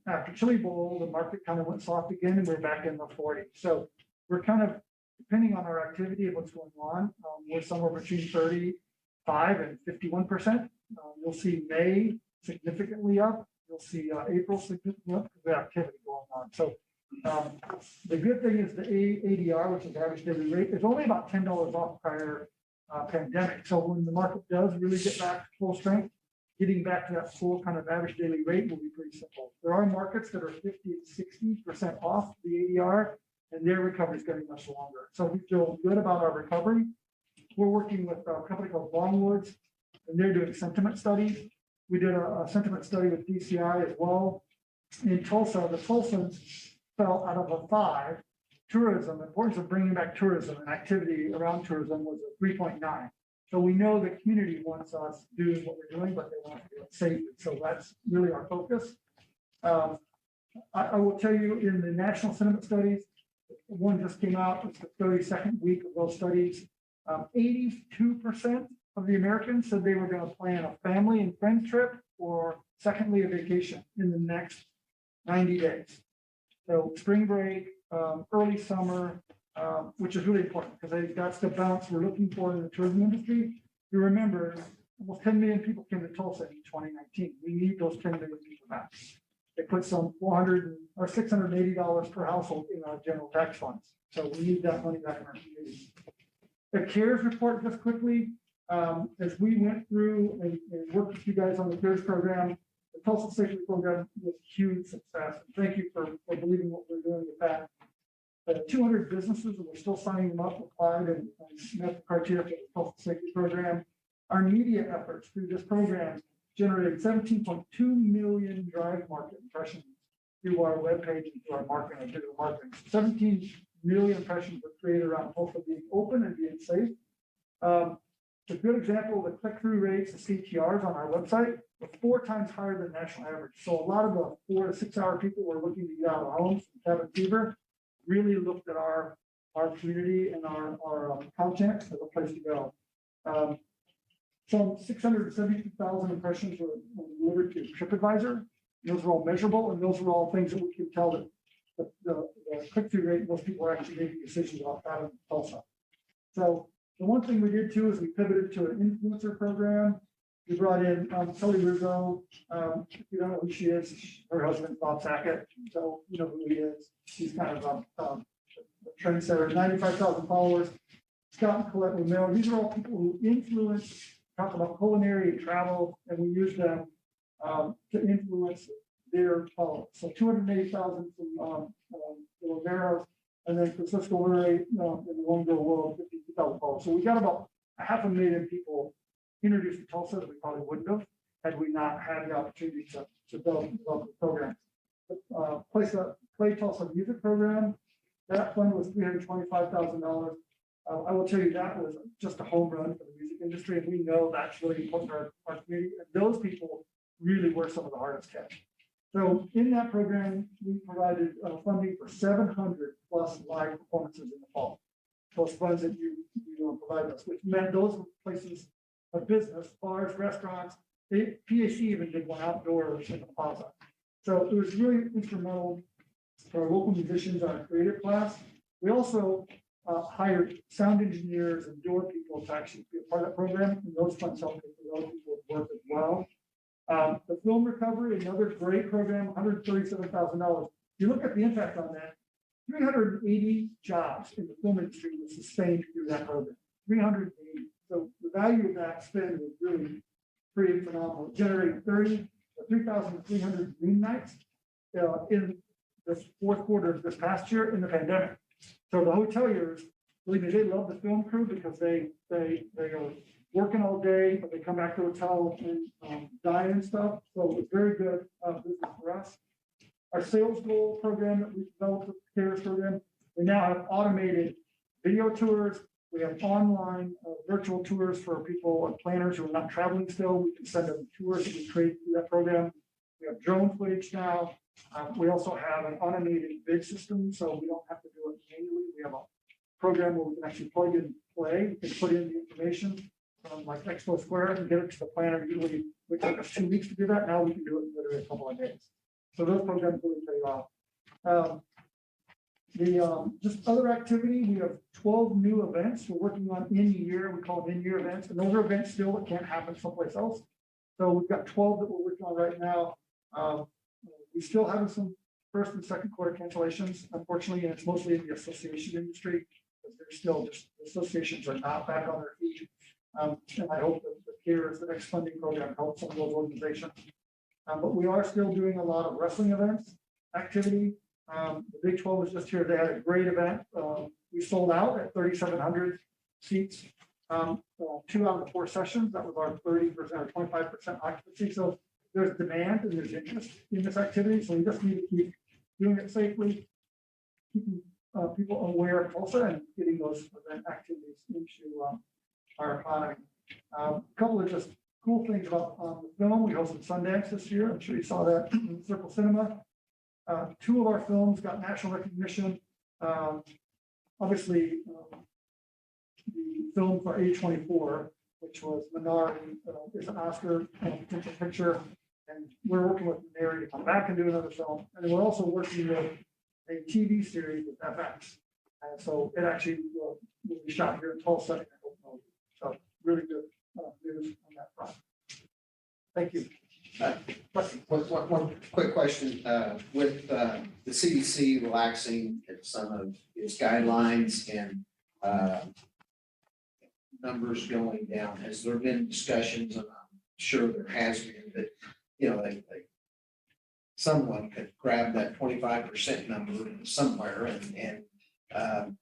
after Chili Bowl, the market kind of went soft again, and we're back in the 40s. So we're kind of, depending on our activity of what's going on, we're somewhere between 35 and 51%. You'll see May significantly up. You'll see April significantly up because of the activity going on. So the good thing is the ADR, which is average daily rate, is only about $10 off prior pandemic. So when the market does really get back to full strength, getting back to that full kind of average daily rate will be pretty simple. There are markets that are 50 and 60% off the ADR, and their recovery is getting much longer. So we feel good about our recovery. We're working with a company called Longwoods, and they're doing sentiment studies. We did a sentiment study with DCI as well. In Tulsa, the Tulsans fell out of a 5. Tourism, the importance of bringing back tourism and activity around tourism was a 3.9. So we know the community wants us doing what we're doing, but they want to do it safely. So that's really our focus. I will tell you, in the national sentiment studies, One just came out, it's the 32nd week of those studies. 82% of the Americans said they were going to plan a family and friend trip, or secondly, a vacation in the next 90 days. So spring break, early summer, which is really important because that's the balance we're looking for in the tourism industry. You remember, almost 10 million people came to Tulsa in 2019. We need those 10 million people back. They put some $680 per household in our general tax funds. So we need that money back in our community. The CARES report, just quickly, as we went through and worked with you guys on the CARES program, the Tulsa Safety Program was a huge success. And thank you for believing what we're doing with that. 200 businesses, and we're still signing them up, applied and met the criteria for the Tulsa Safety Program. Our media efforts through this program generated 17.2 million drive market impressions through our webpage and through our marketing, our digital marketing. 17 million impressions were created around Tulsa being open and being safe. A good example of the click-through rates, the CTRs on our website, were 4 times higher than national average. So a lot of the 4 to 6 hour people who are looking to get out of homes from cabin fever really looked at our community and our content as a place to go. Some 672,000 impressions were delivered to TripAdvisor. Those are all measurable, and those are all things that we can tell that the click-through rate, most people are actually making decisions about that in Tulsa. So the one thing we did too is we pivoted to an influencer program. We brought in Kelly Rizzo. If you don't know who she is, her husband, Bob Sackett. So you know who he is. She's kind of a trendsetter, 95,000 followers. Scott and Colette Romero. These are all people who influence, talk about culinary and travel, and we use them to influence their followers. So 280,000 from the Romeros, and then Francisco Murray in the One Girl World, 52,000 followers. So we got about 500,000 people introduced to Tulsa that we probably wouldn't have had we not had the opportunity to develop the program. Play Tulsa Music Program, that fund was $325,000. I will tell you that was just a home run for the music industry, and we know that's really important to our community. And those people really were some of the hardest hit. So in that program, we provided funding for 700 plus live performances in the fall. Those funds that you provide us, which meant those places of business, bars, restaurants, PAC even did one outdoors in the plaza. So it was really instrumental for our local musicians, our creative class. We also hired sound engineers and door people to actually be a part of that program, and those funds helped pay for those people's work as well. The film recovery, another great program, $137,000. You look at the impact on that, 380 jobs in the film industry was sustained through that program. 380. So the value of that spend was really pretty phenomenal. It generated 3,300 room nights in the fourth quarter of this past year in the pandemic. So the hoteliers, believe me, they love the film crew because they are working all day, but they come back to the hotel and dine and stuff. So it was very good business for us. Our sales goal program that we developed with the CARES program, we now have automated video tours. We have online virtual tours for people and planners who are not traveling still. We can send them tours that we create through that program. We have drone footage now. We also have an automated bid system, so we don't have to do it manually. We have a program where we can actually plug in play. We can put in the information from like Expo Square and get it to the planner. Usually it took us 2 weeks to do that. Now we can do it in literally a couple of days. So those programs really pay off. Just other activity, we have 12 new events we're working on in year. We call them in-year events, and those are events still that can't happen someplace else. So we've got 12 that we're working on right now. We still have some first and second quarter cancellations, unfortunately, and it's mostly in the association industry because they're still just associations are not back on their feet. And I hope that the CARES, the next funding program, helps some of those organizations. But we are still doing a lot of wrestling events activity. The Big 12 was just here. They had a great event. We sold out at 3,700 seats. 2 out of the 4 sessions. That was our 30% or 25% occupancy. So there's demand and there's interest in this activity. So we just need to keep doing it safely, keeping people aware of Tulsa and getting those event activities into our economy. A couple of just cool things about the film. We hosted Sundance this year. I'm sure you saw that in Circle Cinema. 2 of our films got national recognition. Obviously, the film for A24, which was Minority, is an Oscar potential picture. And we're working with Mary to come back and do another film. And then we're also working with a TV series with FX. And so it actually will be shot here in Tulsa. So really good news on that front. Thank you. One quick question, with the CDC relaxing some of its guidelines and numbers going down, has there been discussions, and I'm sure there has been, that, you know, someone could grab that 25% number somewhere and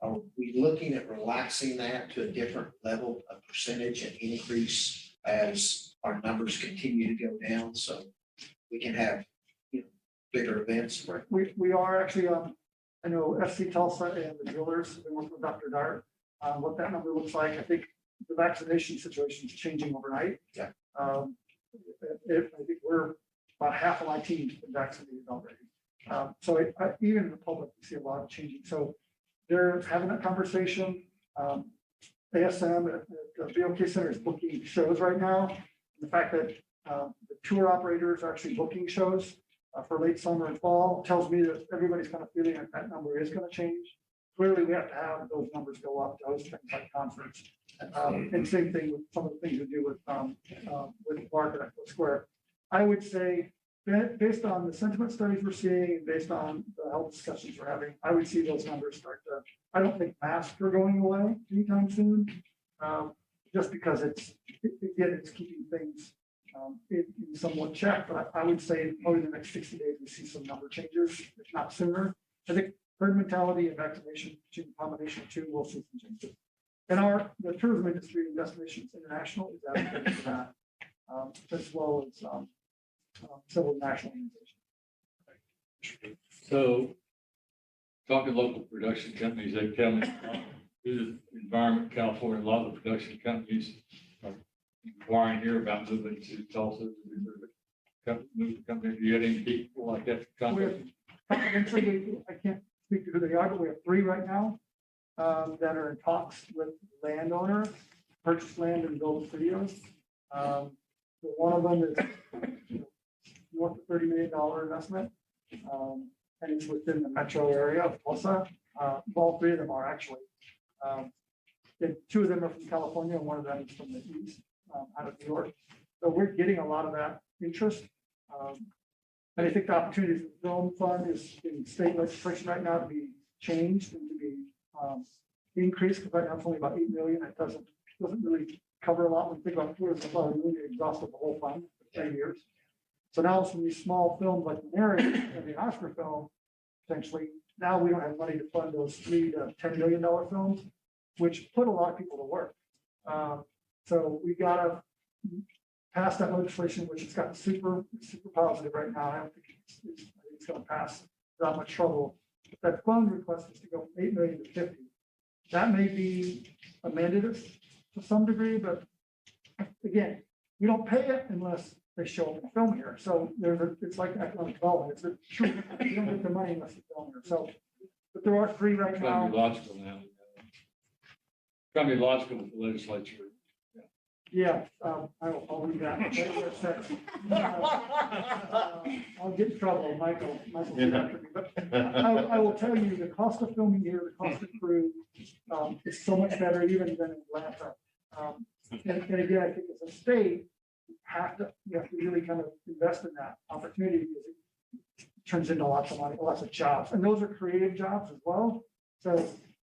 are we looking at relaxing that to a different level of percentage and increase as our numbers continue to go down, so we can have, you know, bigger events? Right. We are actually, I know FC Tulsa and the drillers, they work with Dr. Dart, what that number looks like. I think the vaccination situation is changing overnight. Yeah. I think we're about half of my team's been vaccinated already. So even in the public, we see a lot of changing. So they're having that conversation. ASM, the BOCC Center is booking shows right now. The fact that the tour operators are actually booking shows for late summer and fall tells me that everybody's kind of feeling that that number is going to change. Clearly, we have to have those numbers go up to host things like conference. And same thing with some of the things we do with Market at Square. I would say, based on the sentiment studies we're seeing, and based on the health discussions we're having, I would see those numbers start to. I don't think masks are going away anytime soon, just because it's keeping things in somewhat check. But I would say over the next 60 days, we see some number changes, if not sooner. I think herd mentality and vaccination, combination of two, will see some changes. And the tourism industry and destinations international is advocating for that, as well as several national organizations. So, talking local production companies, they tell me, through the environment in California, a lot of the production companies are inquiring here about moving to Tulsa. Move the company. Do you have any people like that? Confidentially, I can't speak to who they are, but we have 3 right now that are in talks with landowners, purchase land and build studios. So one of them is north of $30 million investment, and it's within the metro area of Tulsa. All 3 of them are actually. And 2 of them are from California, and one of them is from the east, out of New York. So we're getting a lot of that interest. And I think the opportunity for the film fund is in state legislation right now to be changed and to be increased, because right now it's only about 8 million. It doesn't really cover a lot. When you think about tourism, about really exhausted the whole fund for 10 years. So now some of these small films like the Mary and the Oscar film, potentially, now we don't have money to fund those $3 to $10 million films, which put a lot of people to work. So we got to pass that legislation, which has gotten super positive right now. I don't think it's going to pass without much trouble. That fund request is to go from 8 million to 50. That may be amended to some degree, but again, we don't pay it unless they show up in film here. So it's like economic development. It's a true, you don't get the money unless you film here. So, but there are 3 right now. It's logical now. It's going to be logical with the legislature. Yeah, I'll read that. I'll get in trouble, Michael. Get after me. But I will tell you, the cost of filming here, the cost of crew, is so much better even than in Atlanta. And again, I think as a state, you have to really kind of invest in that opportunity, because it turns into lots of money, lots of jobs, and those are creative jobs as well. So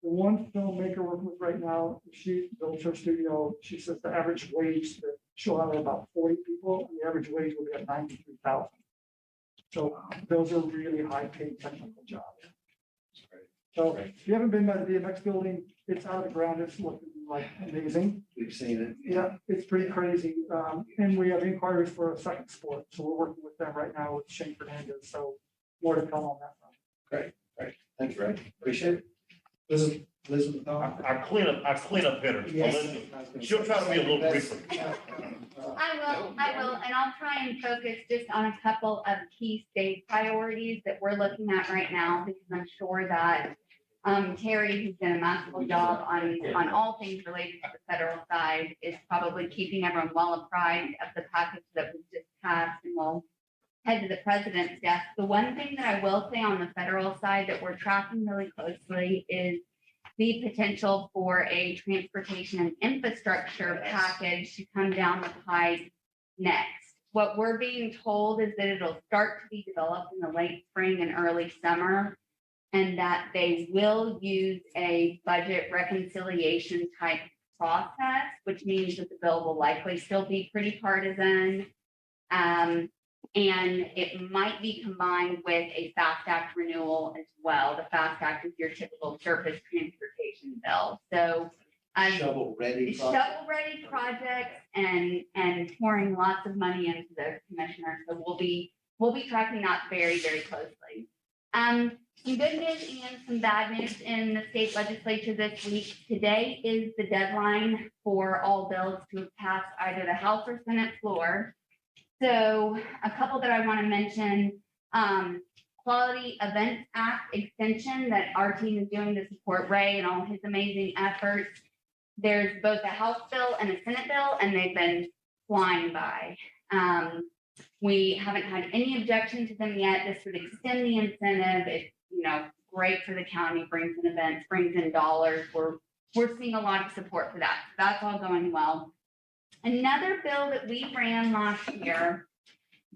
the one filmmaker working with right now, she builds her studio. She says the average wage that she'll hire about 40 people, and the average wage will be at $93,000. So those are really high-paid technical jobs. So if you haven't been by the DMX building, it's out of the ground. It's looking like amazing. We've seen it. Yeah, it's pretty crazy. And we have inquiries for a second sport. So we're working with them right now with Shane Fernandez. So more to come on that front. Great. Thanks, Ray. Appreciate it. Elizabeth. Our cleanup hitter. Elizabeth, she'll try to be a little briefer. I will, and I'll try and focus just on a couple of key state priorities that we're looking at right now, because I'm sure that Terry, who's done a masterful job on all things related to the federal side, is probably keeping everyone well apprised of the package that was just passed and will head to the president's desk. The one thing that I will say on the federal side that we're tracking really closely is the potential for a transportation and infrastructure package to come down the pipe next. What we're being told is that it'll start to be developed in the late spring and early summer, and that they will use a budget reconciliation type process, which means that the bill will likely still be pretty partisan. And it might be combined with a FAST Act renewal as well. The FAST Act is your typical surface transportation bill. So Shovel-ready. shovel-ready projects and pouring lots of money into the commissioner. So we'll be tracking that very, very closely. Some good news and some bad news in the state legislature this week. Today is the deadline for all bills to have passed either the House or Senate floor. So a couple that I want to mention, Quality Events Act extension that our team is doing to support Ray and all his amazing efforts. There's both a House bill and a Senate bill, and they've been flying by. We haven't had any objection to them yet. This would extend the incentive. It's, great for the county, brings in events, brings in dollars. We're seeing a lot of support for that. That's all going well. Another bill that we ran last year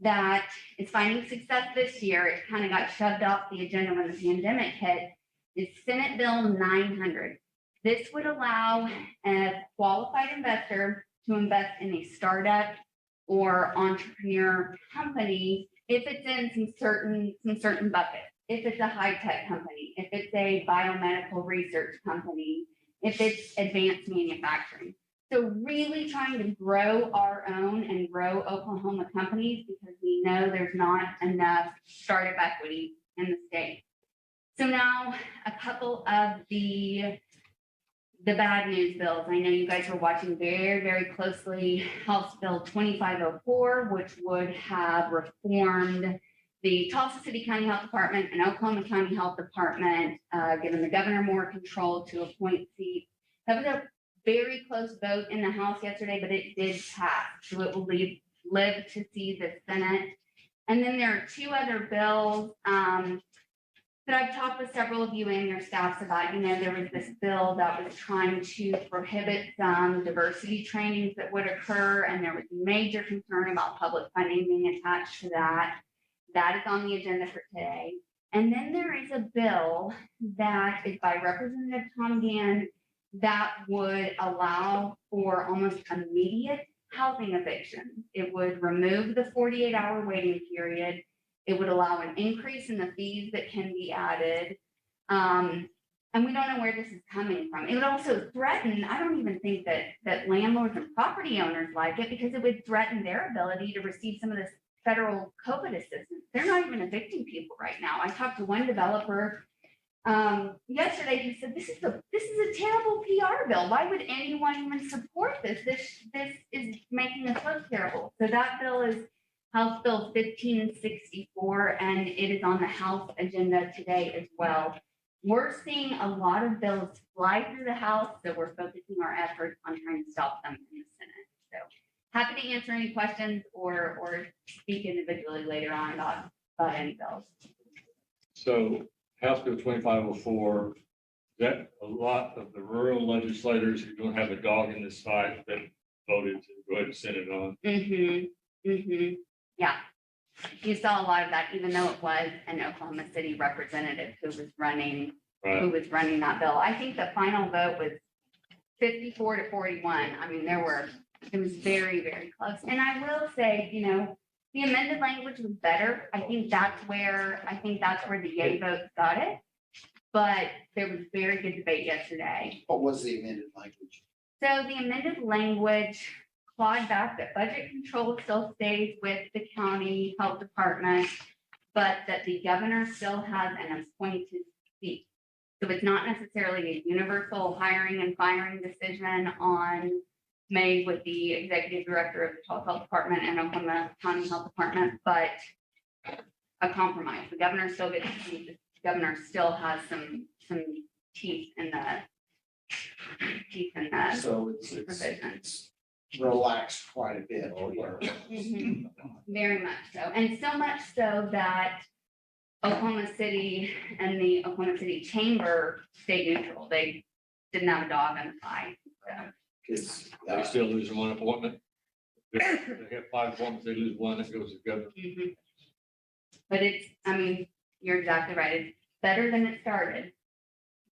that is finding success this year, it kind of got shoved off the agenda when the pandemic hit, is Senate Bill 900. This would allow a qualified investor to invest in a startup or entrepreneur company if it's in some certain buckets. If it's a high-tech company, if it's a biomedical research company, if it's advanced manufacturing. So really trying to grow our own and grow Oklahoma companies because we know there's not enough startup equity in the state. So now a couple of the bad news bills. I know you guys were watching very, very closely House Bill 2504, which would have reformed the Tulsa City County Health Department and Oklahoma County Health Department, giving the governor more control to appoint seats. That was a very close vote in the House yesterday, but it did pass. So it will live to see the Senate. And then there are two other bills that I've talked with several of you and your staffs about. There was this bill that was trying to prohibit some diversity trainings that would occur, and there was major concern about public funding being attached to that. That is on the agenda for today. And then there is a bill that is by Representative Tom Gann that would allow for almost immediate housing eviction. It would remove the 48-hour waiting period. It would allow an increase in the fees that can be added. And we don't know where this is coming from. It would also threaten, I don't even think that landlords and property owners like it, because it would threaten their ability to receive some of this federal COVID assistance. They're not even evicting people right now. I talked to one developer yesterday who said, this is a terrible PR bill. Why would anyone even support this? This is making us look terrible. So that bill is House Bill 1564, and it is on the House agenda today as well. We're seeing a lot of bills fly through the House, so we're focusing our efforts on trying to stop them in the Senate. So happy to answer any questions or speak individually later on about any bills. So House Bill 2504, that a lot of the rural legislators who don't have a dog in this fight that voted to go ahead and send it on. Yeah. You saw a lot of that, even though it was an Oklahoma City representative who was running that bill. I think the final vote was 54 to 41. I mean, it was very, very close. And I will say, the amended language was better. I think that's where the yay vote got it. But there was very good debate yesterday. What was the amended language? So the amended language clawed back that budget control still stays with the county health department, but that the governor still has an appointed seat. So it's not necessarily a universal hiring and firing decision made with the executive director of the Tulsa Health Department and Oklahoma County Health Department, but a compromise. The governor still gets to see, the governor still has some teeth in the So it's provisions. relaxed quite a bit. Or- Mhm. Very much so, and so much so that Oklahoma City and the Oklahoma City Chamber stayed neutral. They didn't have a dog in the fight. So. Cause They still losing one appointment. They have 5 appointments, they lose one, that goes to governor. Mhm. But it's, I mean, you're exactly right. It's better than it started.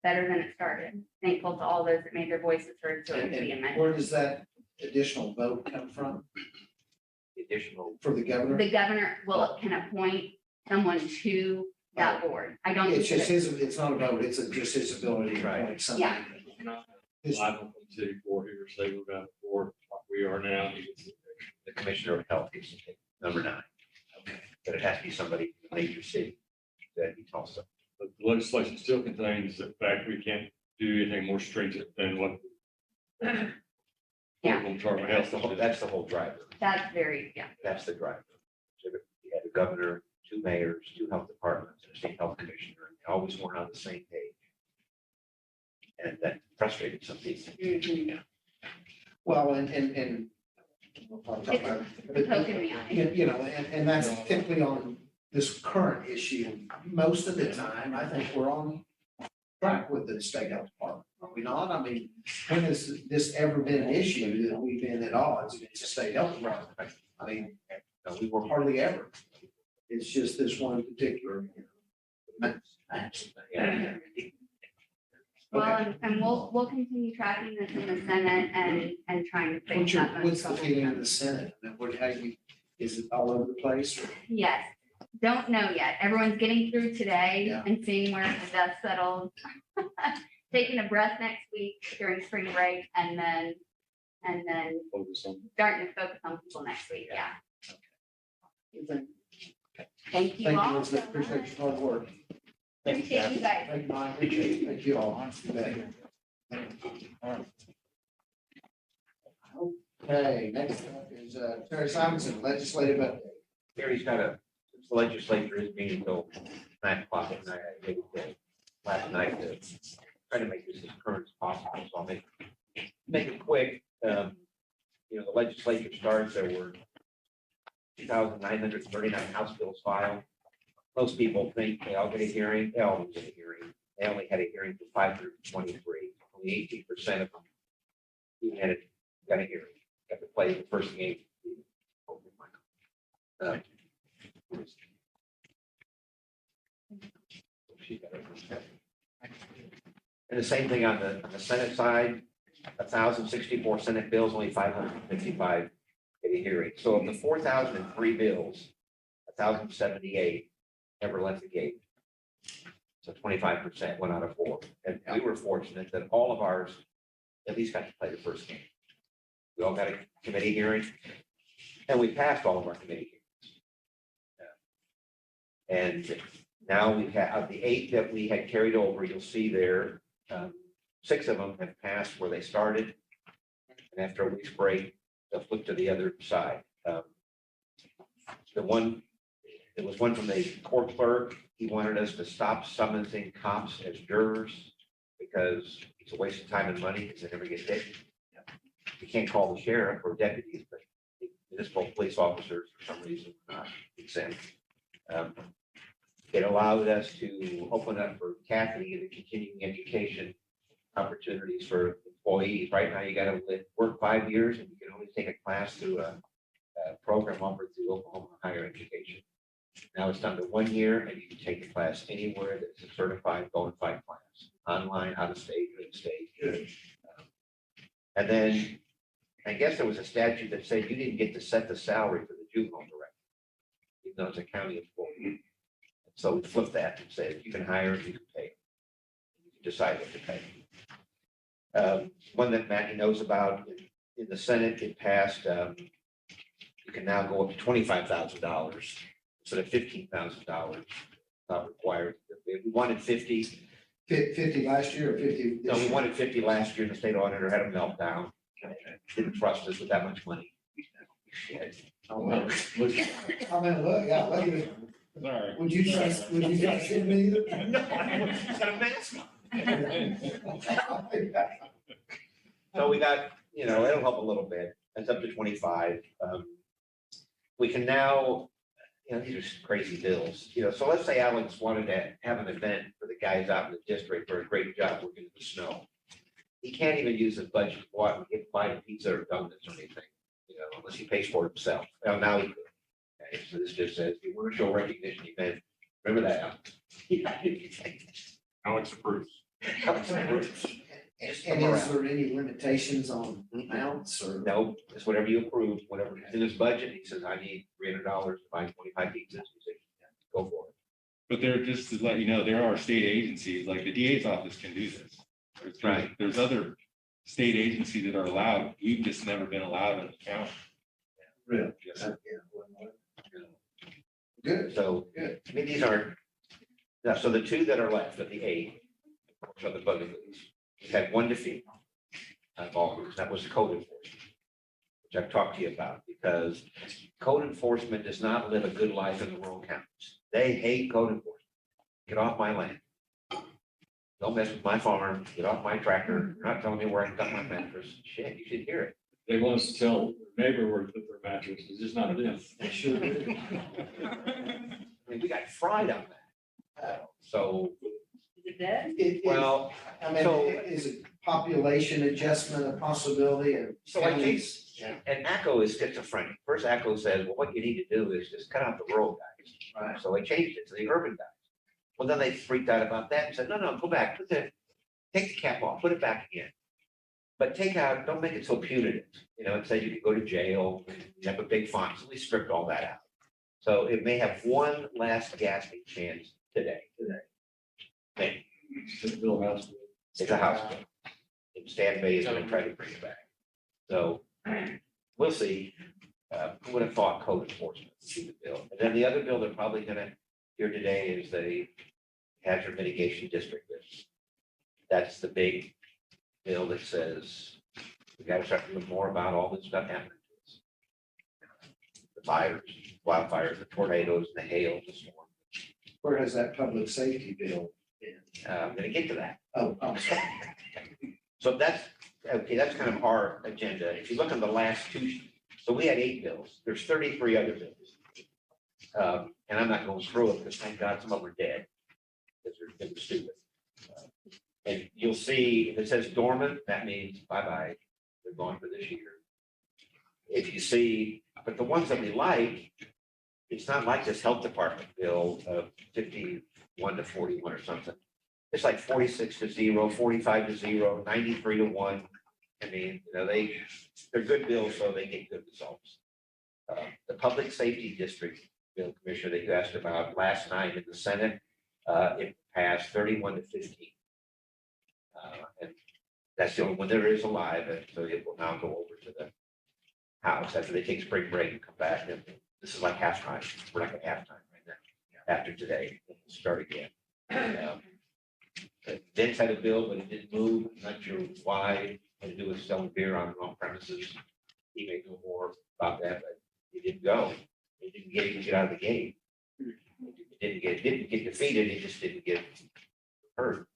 Better than it started. Thankful to all those that made their voices heard so it And can be amended. where does that additional vote come from Additional, for the governor? The governor can appoint someone to that board. I don't. It's just consider- his, it's not a vote, it's just his ability to appoint somebody. Yeah. I don't from city board here, say we've got a board like we are now. the Commissioner of Health is number 9. But it has to be somebody in a major city that he tells them. But the legislation still contains the fact we can't do anything more stringent than what. Yeah. Local Department of Health. That's the whole driver. That's very, yeah. That's the driver. So you had a governor, 2 mayors, 2 health departments, and a state health commissioner, and they always weren't on the same page. And that frustrated some people. Mhm. Well, and. we'll probably talk about it, The but, poke in the eye. you know, and that's typically on this current issue. Most of the time, I think we're on track with the state health department. Are we not? I mean, when has this ever been an issue that we've been at odds against the state health department? I mean, We were hardly ever. It's just this one particular. Yeah. Well, and we'll continue tracking this in the Senate and trying to fix that. What's the feeling in the Senate? I mean, is it all over the place? Yes, don't know yet. Everyone's getting through today Yeah. and seeing where the dust settles. Taking a breath next week during spring break and then Focus on. starting to focus on people next week, yeah. Thank you Thank you, all. Elizabeth. Appreciate your hard work. Appreciate you guys. Thank you, Mike. Appreciate it. Thank you all. Okay, next up is Terry Simonson, legislative update. Gary's got the legislature is meeting until 9:00 at night. I think last night to try to make this as current as possible, so I'll make it quick. The legislature starts, there were 2,939 House bills filed. Most people think they all get a hearing, they all get a hearing. They only had a hearing for 523, only 18% of them even got a hearing, got to play the first game. And the same thing on the Senate side, 1,064 Senate bills, only 555 get a hearing. So of the 4,003 bills, 1,078 never left the gate. So 25% went out of 4. And we were fortunate that all of ours at least got to play the first game. We all got a committee hearing, and we passed all of our committee hearings. And now we have, of the 8 that we had carried over, you'll see there, 6 of them have passed where they started. And after a week's break, they'll flip to the other side. There was one from the court clerk. He wanted us to stop summoning cops as jurors because it's a waste of time and money because they never get hit. You can't call the sheriff or deputies, but municipal police officers for some reason are not exempt. It allowed us to open up for Kathy the continuing education opportunities for employees. Right now, you got to work 5 years and you can only take a class through a program offered through Oklahoma Higher Education. Now it's down to 1 year and you can take a class anywhere that's a certified bona fide class, online, out of state, in state. And then I guess there was a statute that said you didn't get to set the salary for the juvenile director, even though it's a county employee. So we flipped that and said, you can hire, you can pay. You can decide what to pay. One that Matty knows about in the Senate, it passed, you can now go up to $25,000 instead of $15,000, not required. We wanted 50. 50 last year or 50? No, we wanted 50 last year, and the state auditor had a meltdown. Didn't trust us with that much money. Oh, man. I mean, look, yeah, look at it. Would you trust him either? No, he's got a mask on. So we got, it'll help a little bit. It's up to 25. We can now, these are crazy bills, so let's say Alex wanted to have an event for the guys out in the district for a great job working in the snow. He can't even use his budget to go out and buy a pizza or donuts or anything, unless he pays for it himself. Now he could. Okay, so this just says, you want to show recognition event, remember that. Alex approves. Alex approves. And is there any limitations on amounts or? No, it's whatever you approve, whatever is in his budget. He says, I need $300 to buy 25 pizzas. He said, go for it. But there, just to let you know, there are state agencies, like the DA's office can do this. Right. There's other state agencies that are allowed. We've just never been allowed in the county. Really? Yes. Good. So, Good. I mean, these are, so the two that are left of the 8 are the bugaboos. We've had one defeat. All groups. That was code enforcement, which I've talked to you about, because code enforcement does not live a good life in the rural counties. They hate code enforcement. Get off my land. Don't mess with my farm. Get off my tractor. You're not telling me where I can cut my mattress. Shit, you should hear it. They want us to tell their neighbor where to put their mattress, it's just not them. They sure do. I mean, we got fried on that. So, Is it dead? well, I mean, so- is it population adjustment a possibility of? So I think, counties? and ACO is schizophrenic. First, ACO says, well, what you need to do is just cut out the rural guys. Right. So I changed it to the urban guys. Well, then they freaked out about that and said, no, go back, take the cap off, put it back again. But take out, don't make it so punitive, it said you could go to jail, you have a big fine, so we stripped all that out. So it may have one last gasping chance today. Maybe. It's a bill house. It's a house bill. And Stan Bay is gonna try to bring it back. So we'll see. Who would have thought code enforcement would be the bill? And then the other bill they're probably gonna hear today is the hazard mitigation district bill. That's the big bill that says we gotta start doing more about all this stuff happening to us. The fires, wildfires, the tornadoes, the hail, the storm. Where has that public safety bill been? I'm gonna get to that. Oh, I'm sorry. So that's, okay, that's kind of our agenda. If you look on the last two, so we had 8 bills. There's 33 other bills. And I'm not going through them because thank God some of them are dead. Because they're stupid. And you'll see if it says dormant, that means bye-bye. They're gone for this year. If you see, but the ones that we like, it's not like this health department bill of 51 to 41 or something. It's like 46 to 0, 45 to 0, 93 to 1. I mean, they're good bills, so they get good results. The public safety district bill, Commissioner, that you asked about last night in the Senate, it passed 31 to 15. And that's the only one there is alive, and so it will now go over to the House after they take spring break and come back. And this is like halftime. We're like at halftime right now. After today, we'll start again. Vince had a bill, but it didn't move. I'm not sure why. Had to do with selling beer on wrong premises. He may know more about that, but he didn't go. He didn't get out of the game. Didn't get defeated. He just didn't get hurt.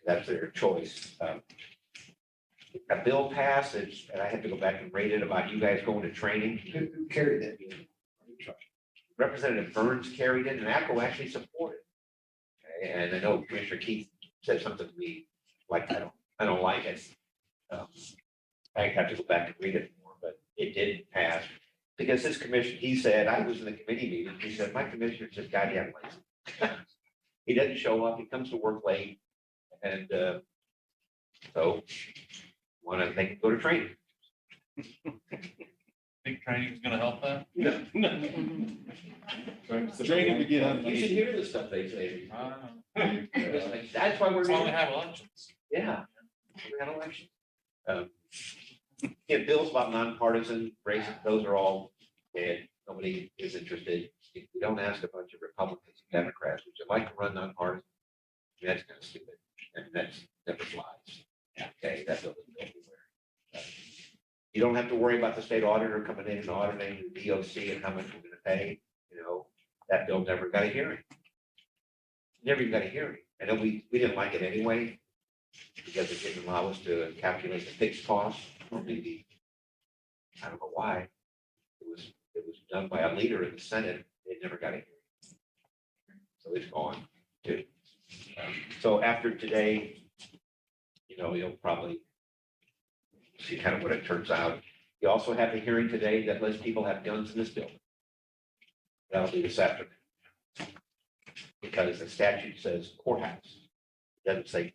That's their choice. A bill passed, and I had to go back and rate it about you guys going to training. Who carried that bill? Representative Burns carried it, and ACO actually supported. Okay, and I know Commissioner Keith said something to me like, I don't like it. I have to go back and read it more, but it did pass. Because this commission, he said, I was in the committee meeting, he said, my commissioner just goddamn lazy. He doesn't show up, he comes to work late, and so want to make him go to training. Think training is gonna help that? No. Training to get on. You should hear the stuff they say. I don't know. That's why we're. That's why we have elections. Yeah. We had elections. Yeah, bills about nonpartisan races, those are all dead. Nobody is interested. If you don't ask a bunch of Republicans and Democrats, would you like to run nonpartisan? That's kind of stupid. And that's never flies. Okay, that bill doesn't go anywhere. You don't have to worry about the state auditor coming in and auditing the BOCC and how much we're gonna pay. That bill never got a hearing. Never even got a hearing. I know we didn't like it anyway, because it didn't allow us to calculate the fixed cost, or maybe, I don't know why. It was done by a leader in the Senate, it never got a hearing. So it's gone too. So after today, you know, you'll probably see kind of what it turns out. You also have the hearing today that lets people have guns in this building. That'll be this afternoon. Because the statute says courthouse. It doesn't say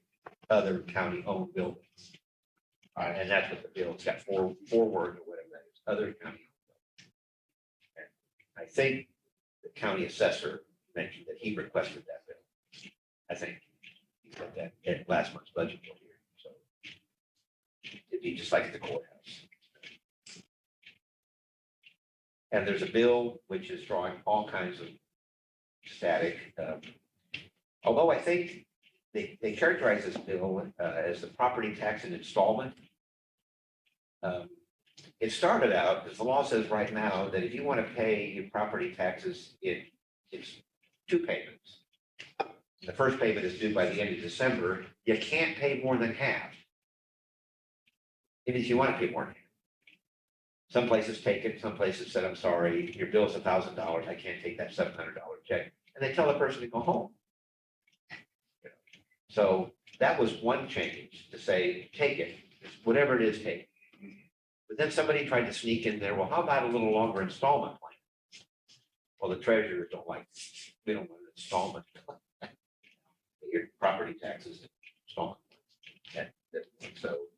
other county-owned buildings. And that's what the bill, it's got four words or whatever that is, other county. I think the county assessor mentioned that he requested that bill. I think he said that at last month's budget bill here, so. It'd be just like the courthouse. And there's a bill which is drawing all kinds of static. Although I think they characterize this bill as the property tax and installment. It started out, as the law says right now, that if you want to pay your property taxes, it's 2 payments. The first payment is due by the end of December. You can't pay more than half. Even if you want to pay more than half. Some places take it, some places said, I'm sorry, your bill's $1,000, I can't take that $700 check. And they tell the person to go home. So that was one change, to say, take it, whatever it is, take it. But then somebody tried to sneak in there, well, how about a little longer installment plan? Well, the treasurers don't like, they don't want an installment. Your property taxes, installment. So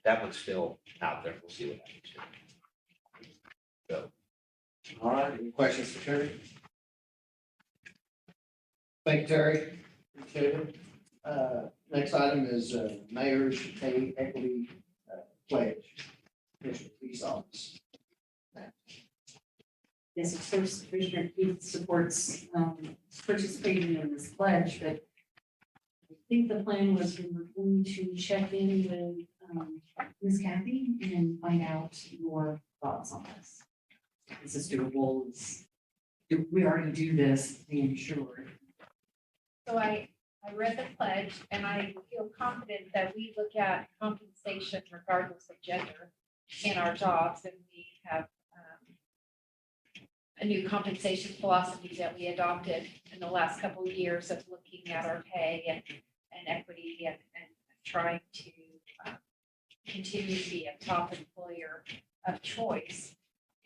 that one's still out there. We'll see what happens. So. All right, any questions for Terry? Thank you, Terry. Appreciate it. Next item is mayor's pay equity pledge. Commissioner, please office. Yes, of course, Commissioner Keith supports participating in this pledge, but I think the plan was we were going to check in with Ms. Kathy and find out your thoughts on this. Is this doable? We already do this, being sure. So I read the pledge and I feel confident that we look at compensation regardless of gender in our jobs, and we have a new compensation philosophy that we adopted in the last couple of years of looking at our pay and equity and trying to continue to be a top employer of choice.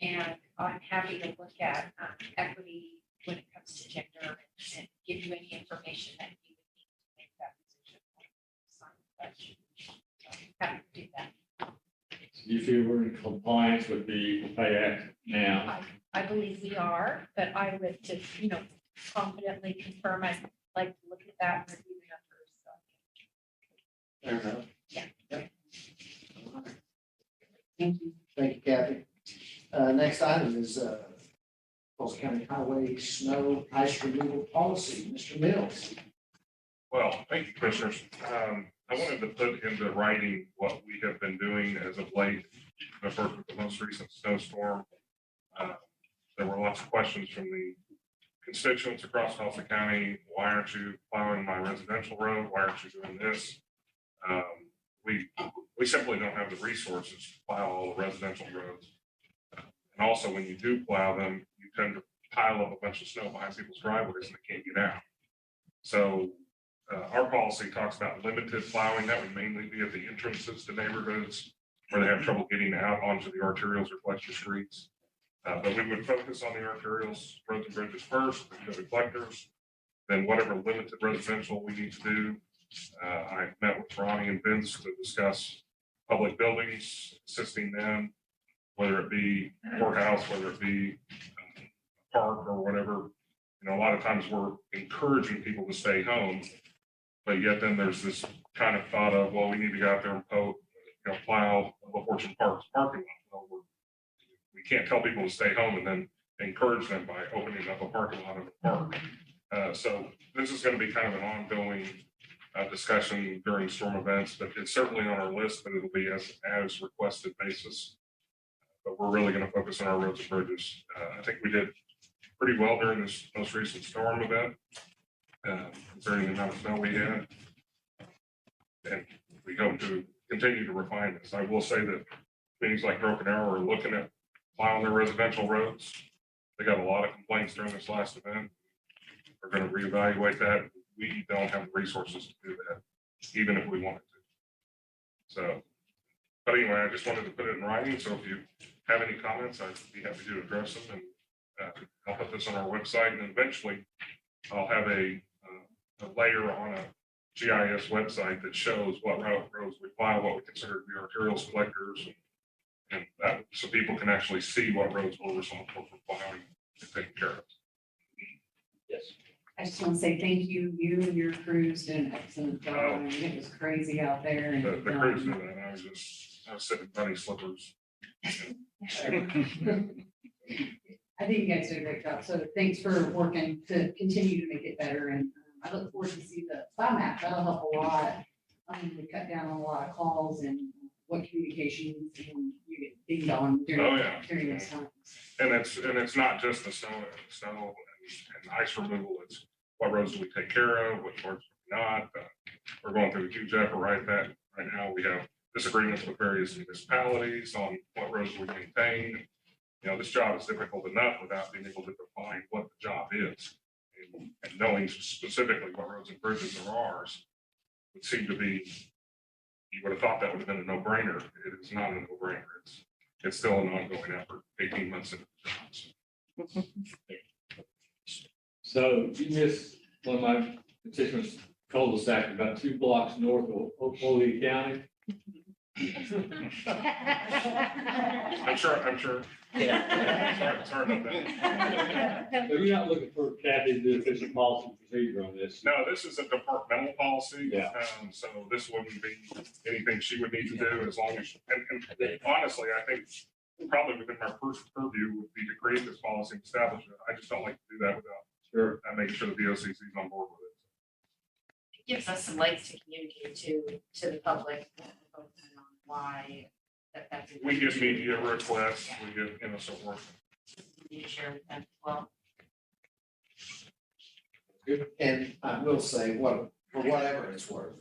And I'm happy to look at equity when it comes to gender and give you any information that you would need to make that decision. Sign the pledge. So, happy to do that. You feel we're in compliance with the Pay Act now? I believe we are, but I would just, confidently confirm, I'd like to look at that and review the numbers. So. Fair enough. Yeah. Yep. Thank you. Thank you, Kathy. Next item is Tulsa County Highway Snow Ice Removal Policy. Mr. Mills. Well, thank you, commissioners. I wanted to put into writing what we have been doing as of late, first with the most recent snowstorm. There were lots of questions from the constituents across Tulsa County. Why aren't you plowing my residential road? Why aren't you doing this? We simply don't have the resources to plow all the residential roads. And also, when you do plow them, you tend to pile up a bunch of snow behind people's driveways and they can't get out. So our policy talks about limited plowing. That would mainly be at the entrances to neighborhoods where they have trouble getting out onto the arterials or collector streets. But we would focus on the arterials, roads and bridges first, then the collectors, then whatever limited residential we need to do. I met with Ronnie and Vince to discuss public buildings, assisting them, whether it be courthouse, whether it be a park or whatever. A lot of times we're encouraging people to stay home, but yet then there's this kind of thought of, well, we need to go out there and plow La Fortune Park's parking lot. Well, we can't tell people to stay home and then encourage them by opening up a parking lot of the park. So this is going to be kind of an ongoing discussion during storm events, but it's certainly on our list, but it'll be as requested basis. But we're really going to focus on our roads and bridges. I think we did pretty well during this most recent storm event. concerning the amount of snow we had. And we hope to continue to refine this. I will say that things like Broken Arrow are looking at plowing their residential roads. They got a lot of complaints during this last event. We're going to reevaluate that. We don't have the resources to do that, even if we wanted to. So, but anyway, I just wanted to put it in writing. So if you have any comments, I'd be happy to address them. And I'll put this on our website, and eventually I'll have a layer on a GIS website that shows what roads we file, what we consider to be arterials collectors, and that, so people can actually see what roads we're responsible for plowing and taking care of. Yes. I just want to say thank you. You and your crews did an excellent job. I mean, it was crazy out there. And, The crews did that. I was sitting in bunny slippers. I think you guys did a great job. So thanks for working to continue to make it better. And I look forward to see the file map. That'll help a lot. To cut down on a lot of calls and what communications and you get dinged on during those times. And it's not just the snow and ice removal. It's what roads do we take care of, which roads do we not. We're going through a huge effort right now. We have disagreements with various municipalities on what roads we maintain. You know, this job is difficult enough without being able to define what the job is. And knowing specifically what roads and bridges are ours would seem to be, you would have thought that would have been a no-brainer. It is not a no-brainer. It's still an ongoing effort, 18 months into the job. So you missed one of my constituents cul-de-sac about 2 blocks north of Oklahoma County. I'm sure. Yeah. Sorry about that. So you're not looking for Kathy to do official policy procedure on this? No, this is a departmental policy. Yeah. So this wouldn't be anything she would need to do as long as, and honestly, I think probably within my first purview would be to create this policy and establish it. I just don't like to do that without making sure the BOCC is on board with it. It gives us some legs to communicate to the public on why that's. We get media requests, we get, so forth. You share with them as well. And I will say, for whatever it's worth,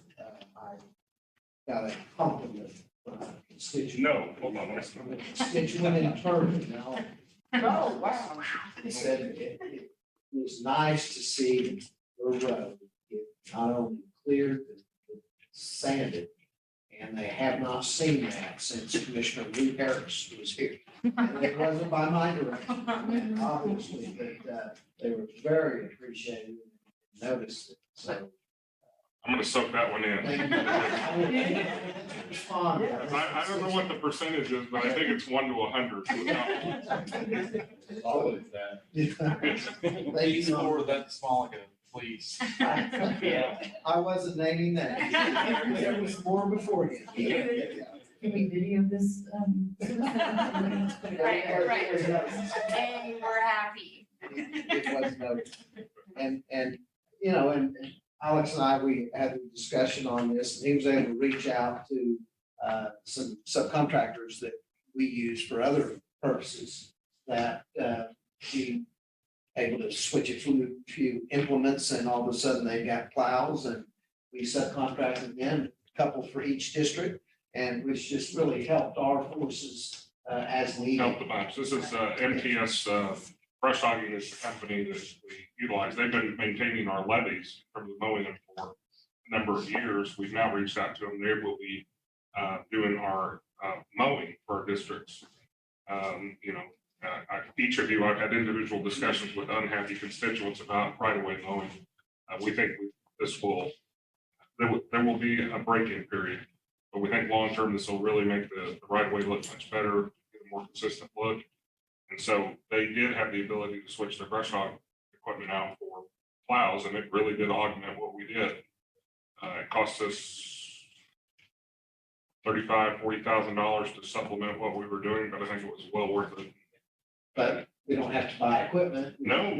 I got a compliment from a constituent. No, hold on. From a constituent in Turner now. Oh, wow. He said it was nice to see the road get not only cleared, but sanded. And they have not seen that since Commissioner Lou Harris was here. And it wasn't by my direction, obviously, but they were very appreciative and noticed it. So I'm gonna soak that one in. I don't know what the percentage is, but I think it's 1 to 100. Always that. Please forward that to Smoligan, please. Yeah, I wasn't naming that. There was more before him. Can we video this? Right. And we're happy. It was noted. And Alex and I, we had a discussion on this, and he was able to reach out to some subcontractors that we use for other purposes that he able to switch a few implements, and all of a sudden they got plows, and we subcontracted them, a couple for each district, and which just really helped our forces as needed. Help the bunch. This is MTS Brush Hogging is the company that we utilize. They've been maintaining our levees from the mowing them for a number of years. We've now reached out to them. They will be doing our mowing for our districts. Each of you, I've had individual discussions with unhappy constituents about right-of-way mowing. We think there will be a break-in period, but we think long-term, this will really make the right-of-way look much better, get a more consistent look. And so they did have the ability to switch their brush hog equipment out for plows, and it really did augment what we did. It cost us $40,000 to supplement what we were doing, but I think it was well worth it. But we don't have to buy equipment. No.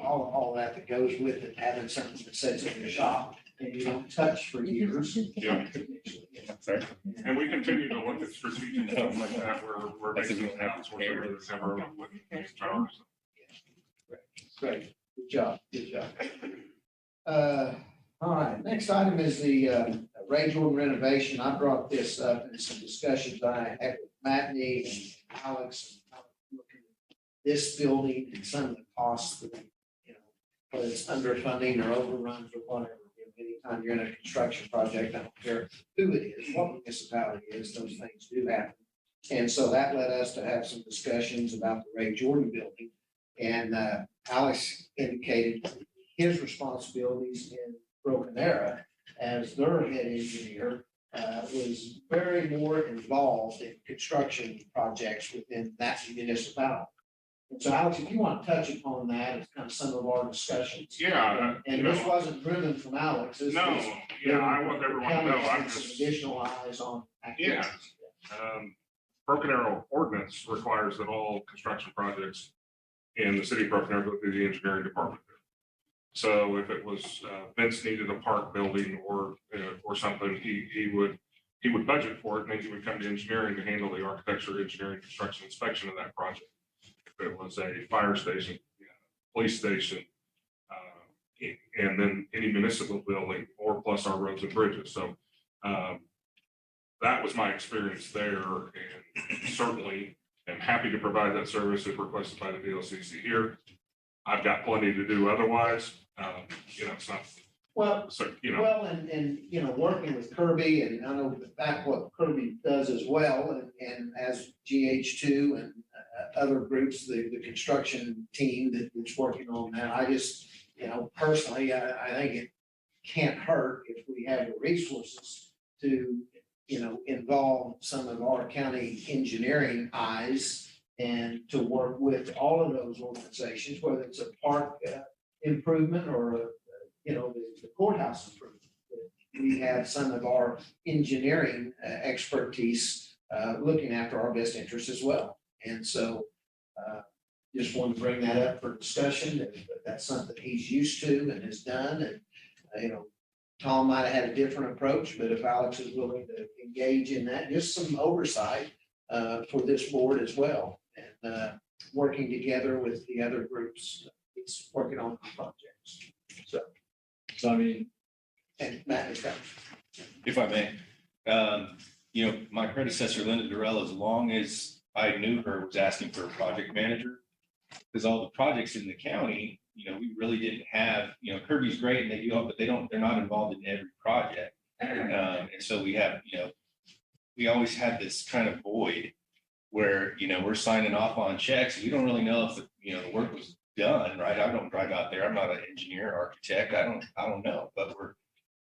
All that goes with it, having something that sits in your shop and you don't touch for years. Yeah. And we continue to look at strategic stuff like that where we're making outsourcing where there's never equipment. Great, good job. All right, next item is the Ray Jordan renovation. I brought this up in some discussions I had with Matney and Alex. Looking at this building and some of the costs that, whether it's underfunding or overruns or whatever. Anytime you're in a construction project, I don't care who it is, what municipality it is, those things do happen. And so that led us to have some discussions about the Ray Jordan building. And Alex indicated his responsibilities in Broken Arrow as their head engineer was very more involved in construction projects within that municipality. And so Alex, if you want to touch upon that, it's kind of some of our discussions. Yeah. And this wasn't driven from Alex. This No, was yeah, I want everyone to know, I'm some just, additional eyes on activities. Broken Arrow ordinance requires that all construction projects in the city of Broken Arrow go through the engineering department. So if it was, Vince needed a park building or something, he would budget for it, and then he would come to engineering to handle the architecture, engineering, construction inspection of that project. If it was a fire station, police station, and then any municipal building or plus our roads and bridges. So that was my experience there, and certainly am happy to provide that service if requested by the BOCC here. I've got plenty to do otherwise. It's not. Well, so, well, and working with Kirby, and I know that's what Kirby does as well, and as GH2 and other groups, the construction team that's working on that. I just, personally, I think it can't hurt if we have the resources to, involve some of our county engineering eyes and to work with all of those organizations, whether it's a park improvement or the courthouse improvement. We have some of our engineering expertise looking after our best interests as well. And so just wanted to bring that up for discussion. If that's something he's used to and has done. And, Tom might have had a different approach, but if Alex is willing to engage in that, just some oversight for this board as well. And working together with the other groups that's working on the projects. So I mean, and Matt is coming. If I may, my predecessor, Linda Durrell, as long as I knew her, was asking for a project manager. Because all the projects in the county, we really didn't have, Kirby's great and they do all, but they're not involved in every project. And so we have, we always had this kind of void where, we're signing off on checks. We don't really know if the work was done, right? I don't drive out there. I'm not an engineer, architect. I don't know, but we're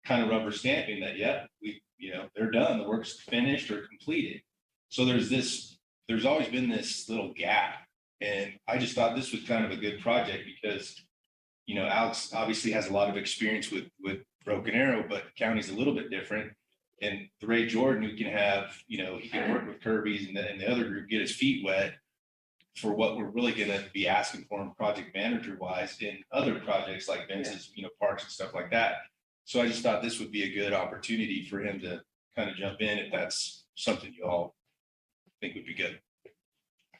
kind of rubber stamping that, yeah, they're done. The work's finished or completed. So there's always been this little gap. And I just thought this was kind of a good project because, Alex obviously has a lot of experience with Broken Arrow, but the county's a little bit different. And the Ray Jordan, who can have, he can work with Kirby's and the other group, get his feet wet for what we're really going to be asking for him project manager wise in other projects like Vince's, parks and stuff like that. So I just thought this would be a good opportunity for him to kind of jump in if that's something you all think would be good.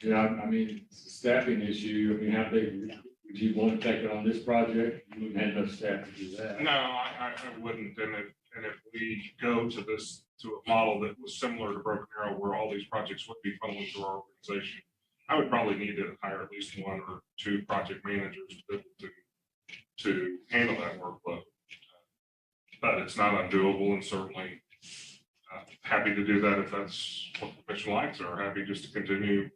Yeah, I mean, it's a staffing issue. I mean, how big would you want to take it on this project? You wouldn't have enough staff to do that. No, I wouldn't. And if we go to a model that was similar to Broken Arrow, where all these projects would be funneling through our organization, I would probably need to hire at least one or two project managers to handle that workload. But it's not undoable, and certainly happy to do that if that's what the commission likes, or happy just to continue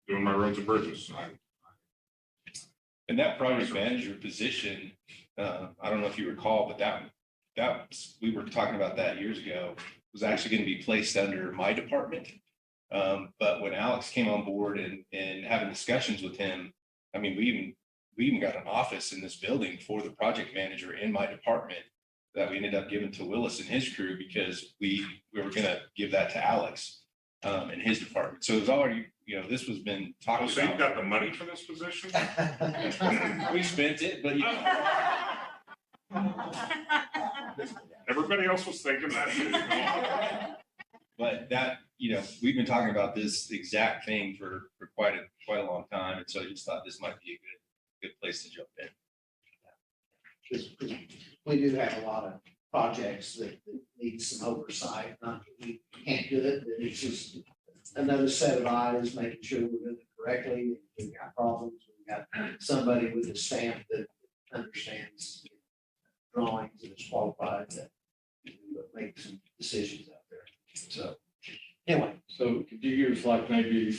doing my roads and bridges. And that project manager position, I don't know if you recall, but we were talking about that years ago, was actually going to be placed under my department. But when Alex came on board and having discussions with him, I mean, we even got an office in this building for the project manager in my department that we ended up giving to Willis and his crew because we were going to give that to Alex in his department. So it was already, this was been talked about. So you've got the money for this position? We spent it, but Everybody else was thinking that too. But that, we've been talking about this exact thing for quite a long time. And so I just thought this might be a good place to jump in. because we do have a lot of projects that need some oversight, not that we can't do it, but it's just another set of eyes, making sure we're doing it correctly. If we've got problems, we've got somebody with a stamp that understands drawings and is qualified to make some decisions out there. So, anyway. So could you give us like maybe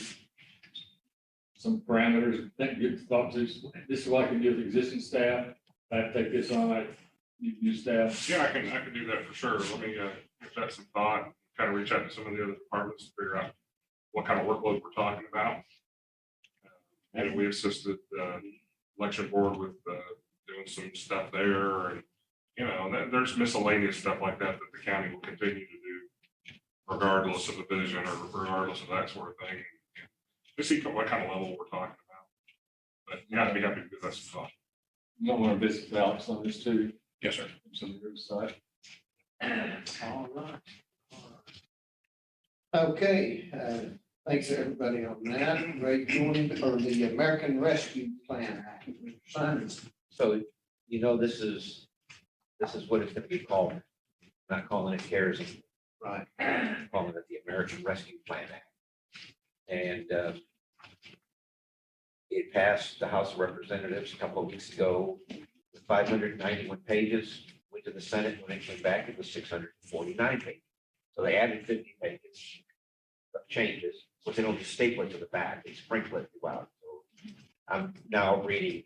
some parameters, that you thought this is what I can do with existing staff? I have to take this on, I need new staff. Yeah, I can do that for sure. Let me give that some thought, kind of reach out to some of the other departments to figure out what kind of workload we're talking about. And we assisted the election board with doing some stuff there, and there's miscellaneous stuff like that that the county will continue to do regardless of the vision or regardless of that sort of thing. To see what kind of level we're talking about. But you have to be happy to give that some thought. You don't want to visit Alex on this too? Yes, sir. From some of your side. All right. Okay, thanks everybody on that. Great joining for the American Rescue Plan Act. Mr. Simons. So, this is what it's gonna be called. Not calling it CARES, Right. calling it the American Rescue Plan Act. And it passed the House of Representatives a couple of weeks ago with 591 pages. Went to the Senate. When it came back, it was 649 pages. So they added 50 pages of changes, but they don't just staple it to the back. They sprinkle it throughout. So I'm now reading.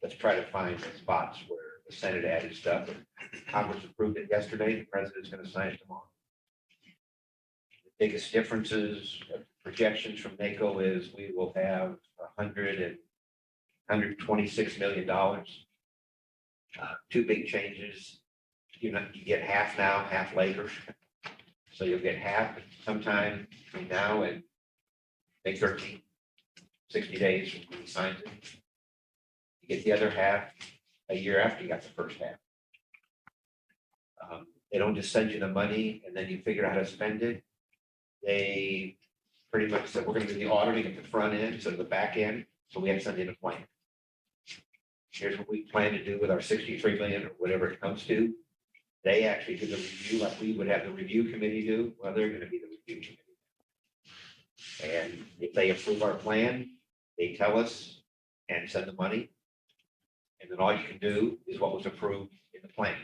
Let's try to find the spots where the Senate added stuff. Congress approved it yesterday. The president's going to sign it tomorrow. The biggest differences, projections from NACO is we will have $126 million. Two big changes. You get half now, half later. So you'll get half sometime between now and May 13th, 60 days from when he signs it. You get the other half a year after you got the first half. They don't just send you the money and then you figure out how to spend it. They pretty much said, we're going to do the auditing at the front end, so the back end. So we have to send in a plan. Here's what we plan to do with our 63 million or whatever it comes to. They actually do the review like we would have the review committee do. Well, they're going to be the review committee. And if they approve our plan, they tell us and send the money. And then all you can do is what was approved in the plan.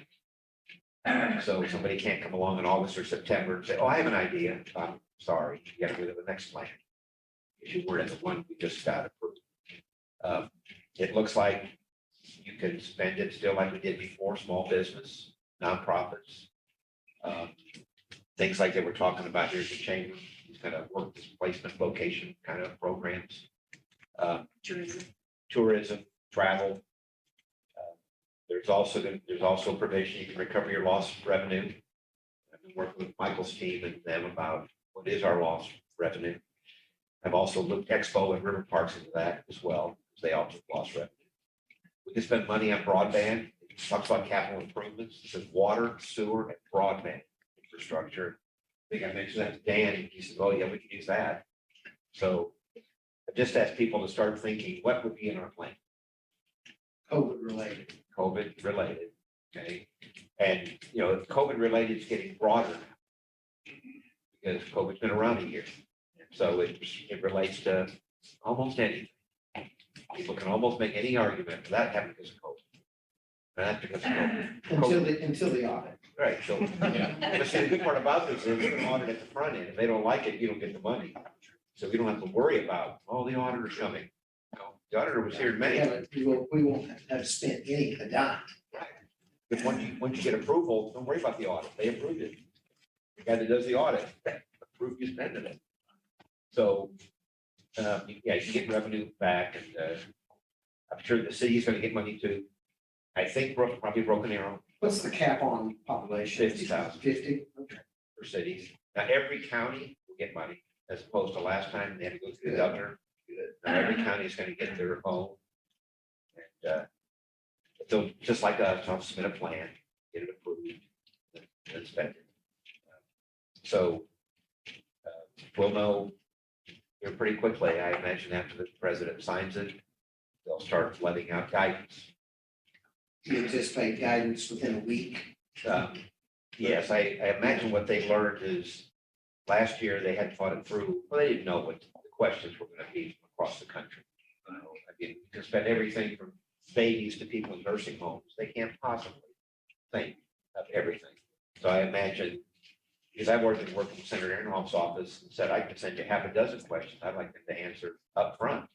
So somebody can't come along in August or September and say, oh, I have an idea. I'm sorry, you got to go to the next plan. If you were in the one we just got approved. It looks like you can spend it still like we did before, small business, nonprofits. Things like they were talking about here at the chamber, these kind of work displacement location kind of programs. Tourism, travel. There's also a provision you can recover your lost revenue. I've been working with Michael's team and them about what is our lost revenue. I've also looked Expo and River Parks into that as well, because they also lost revenue. We can spend money on broadband. It talks about capital improvements. It says water, sewer, and broadband infrastructure. I think I mentioned that to Dan, and he said, oh yeah, we can use that. So I just asked people to start thinking, what would be in our plan? COVID related, okay? And, COVID related is getting broader now because COVID's been around a year. So it relates to almost anything. People can almost make any argument for that happened because of COVID. That's because of COVID. Until the audit. Right, so, but see, the good part about this is it's an audit at the front end. If they don't like it, you don't get the money. So we don't have to worry about, oh, the auditor's coming. No, the auditor was here in May. We won't have spent a dime. But once you get approval, don't worry about the audit. They approved it. The guy that does the audit approved you spending it. So, yeah, you get revenue back, and I'm sure the city's going to get money too. I think probably Broken Arrow. What's the cap on population? 50,000. 50? Okay. For cities. Now, every county will get money, as opposed to last time they had to go through the governor. Now, every county is going to get their own. And so, just like us, I'll submit a plan, get it approved, and spend it. So, we'll know here pretty quickly. I imagine after the president signs it, they'll start letting out guidance. Do you anticipate guidance within a week? Yes, I imagine what they learned is last year they had thought it through. Well, they didn't know what the questions were going to be across the country. I mean, you can spend everything from babies to people in nursing homes. They can't possibly think of everything. So I imagine, because I've already been working with Senator Inhofe's office and said, I can send you half a dozen questions I'd like them to answer up front.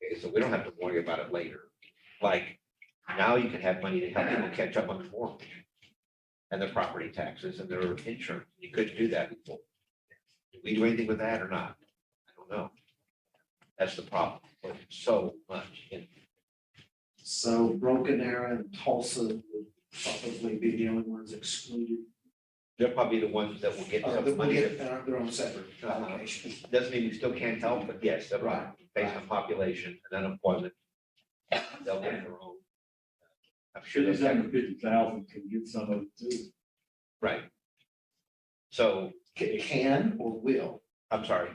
Okay, so we don't have to worry about it later. Like, now you can have money to help people catch up on the mortgage and their property taxes and their insurance. You couldn't do that before. Did we do anything with that or not? I don't know. That's the problem. But so much in. So Broken Arrow and Tulsa would probably be the only ones excluded. They're probably the ones that will get Or some that will money. get their own separate allocation. Doesn't mean we still can't help, but yes, they're right, based on population and unemployment. They'll get their own. I'm sure Cities they'll under get, 50,000 can get some of it too. right. So, Can or will? I'm sorry,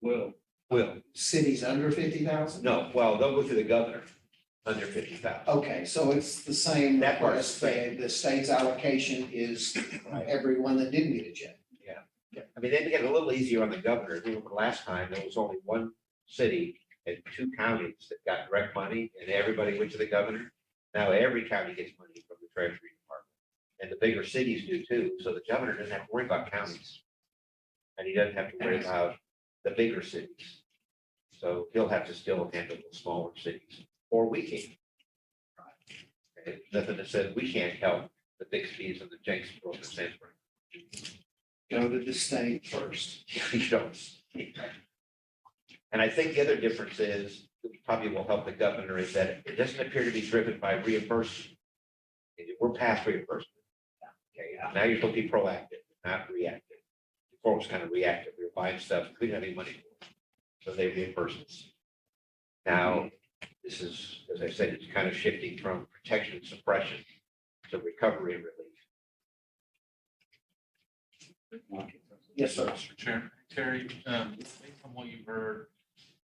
Well, will, Cities under 50,000? no, well, they'll go through the governor, under 50,000. Okay, so it's the same. That part's request. the same. The state's allocation is everyone that didn't get a check. I mean, they get a little easier on the governor. Remember last time, there was only one city and 2 counties that got direct money and everybody went to the governor. Now every county gets money from the Treasury Department and the bigger cities do too. So the governor doesn't have to worry about counties. And he doesn't have to worry about the bigger cities. So he'll have to still handle the smaller cities, or we can. Okay, nothing that says we can't help the big cities and the Jenksboro and Sanford. Go to the state first. You don't. And I think the other difference is, which probably will help the governor, is that it doesn't appear to be driven by reimbursement. We're past reimbursement. Okay, now you're supposed to be proactive, not reactive. Before it was kind of reactive. We were buying stuff, we couldn't have any money for it. So they reimbursed us. Now, this is, as I said, it's kind of shifting from protection and suppression to recovery and relief. Yes, sir. Mr. Chairman, Terry, based on what you've heard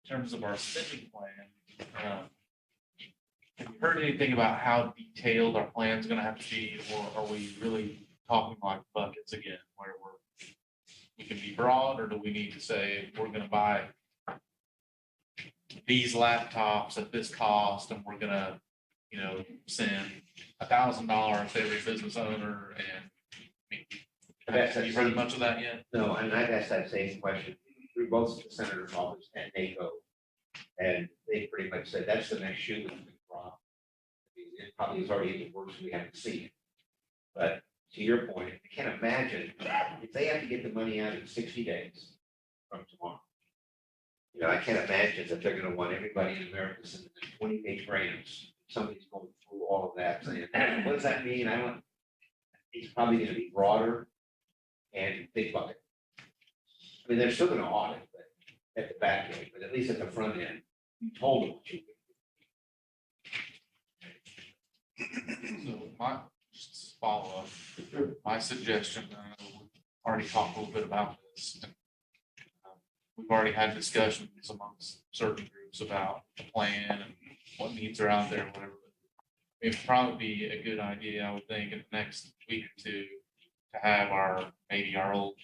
in terms of our spending plan, have you heard anything about how detailed our plan's gonna have to be, or are we really talking like buckets again, where we can be broad, or do we need to say, we're gonna buy these laptops at this cost, and we're gonna, send $1,000 to every business owner, and have you heard much of that yet? No, and I've asked that same question through both the senator's office and NATO. And they pretty much said that's the next shoe that's been dropped. It probably is already in the works, we haven't seen it. But to your point, I can't imagine if they have to get the money out in 60 days from tomorrow. I can't imagine that they're gonna want everybody in America sending 20-page grants. Somebody's going through all of that, saying, what does that mean? It's probably gonna be broader and big bucket. I mean, they're still gonna audit, but at the back end, but at least at the front end, you told them what you did. So just to follow up, my suggestion, we've already talked a little bit about this. We've already had discussions amongst certain groups about the plan and what needs are out there, whatever. It'd probably be a good idea, I would think, in the next week or two, to have maybe our old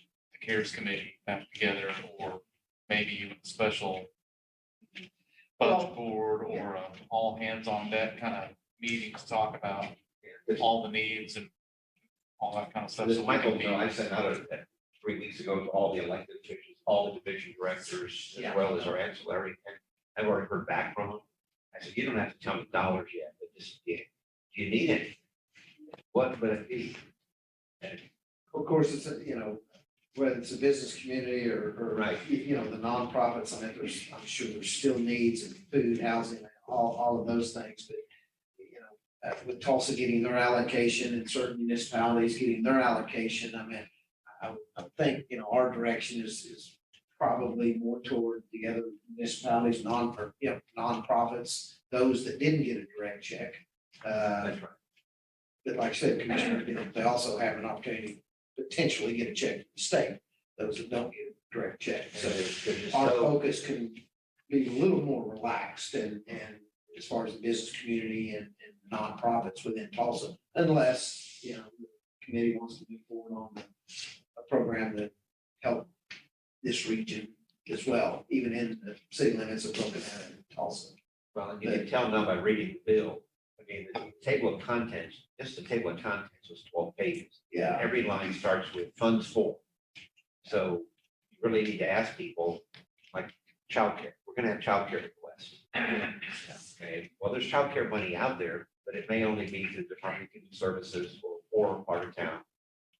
CARES committee back together, or maybe even a special budget board or all hands on deck kind of meetings to talk about all the needs and all that kind of stuff. This So we Michael, can be- I sent out 3 weeks ago to all the elected officials, all the division directors, as well as our ancillary, and I've already heard back from them. I said, you don't have to tell me dollars yet, but just, do you need it? What would it be? And Of course, it's, whether it's a business community or, Right. the nonprofits, I'm sure there's still needs in food, housing, all of those things, but, with Tulsa getting their allocation and certain municipalities getting their allocation, I think, our direction is probably more toward the other municipalities, nonprofits, those that didn't get a direct check. that's right. But like I said, Commissioner, they also have an opportunity to potentially get a check from the state, those that don't get a direct check. So They're just our so- focus can be a little more relaxed and as far as the business community and nonprofits within Tulsa, unless, the committee wants to move forward on a program that help this region as well, even in the city limits of Broken Arrow and Tulsa. Well, and you can tell now by reading the bill, I mean, the table of contents, just the table of contents was 12 pages. Yeah. Every line starts with funds for. So you really need to ask people, like childcare, we're gonna have childcare requests. Okay, well, there's childcare money out there, but it may only be to the Department of Human Services or poor part of town.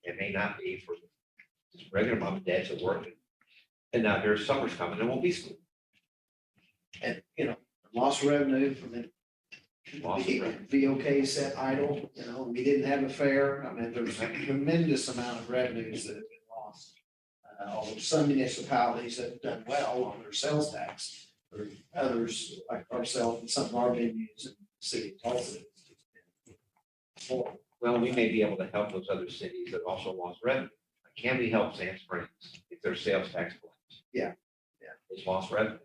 It may not be for just regular mom and dads that work. And now there's summer's coming, there won't be school. And, lost revenue from the Lost revenue. BOK set idle, we didn't have a fair. I mean, there's a tremendous amount of revenues that have been lost. Although some municipalities have done well on their sales tax, or others like ourselves and some of our venues in the city of Tulsa. Well, we may be able to help those other cities that also lost revenue. Can we help Sand Springs if their sales tax collects? Yeah. It's lost revenue.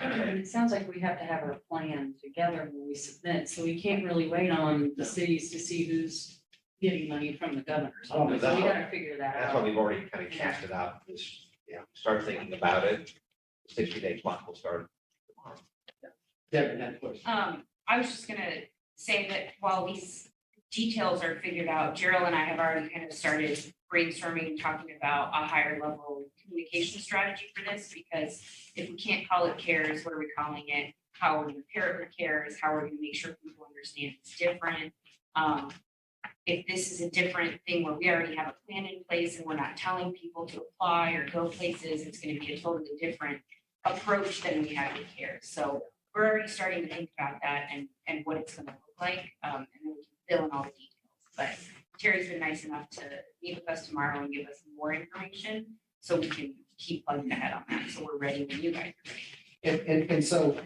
And it sounds like we have to have our plan together when we submit, so we can't really wait on the cities to see who's getting money from the governor's office. So we gotta figure that That's why out. we've already kind of cast it out. Start thinking about it. 60-day clock will start tomorrow. Devin had a question. I was just gonna say that while these details are figured out, Gerald and I have already kind of started brainstorming and talking about a higher level communication strategy for this, because if we can't call it CARES, what are we calling it? How are we gonna pair it with CARES? How are we gonna make sure people understand it's different? If this is a different thing where we already have a plan in place and we're not telling people to apply or go places, it's gonna be a totally different approach than we had with CARES. So we're already starting to think about that and what it's gonna look like, and then we can fill in all the details. But Terry's been nice enough to meet with us tomorrow and give us more information, so we can keep plugging ahead on that, so we're ready when you guys are ready. And so,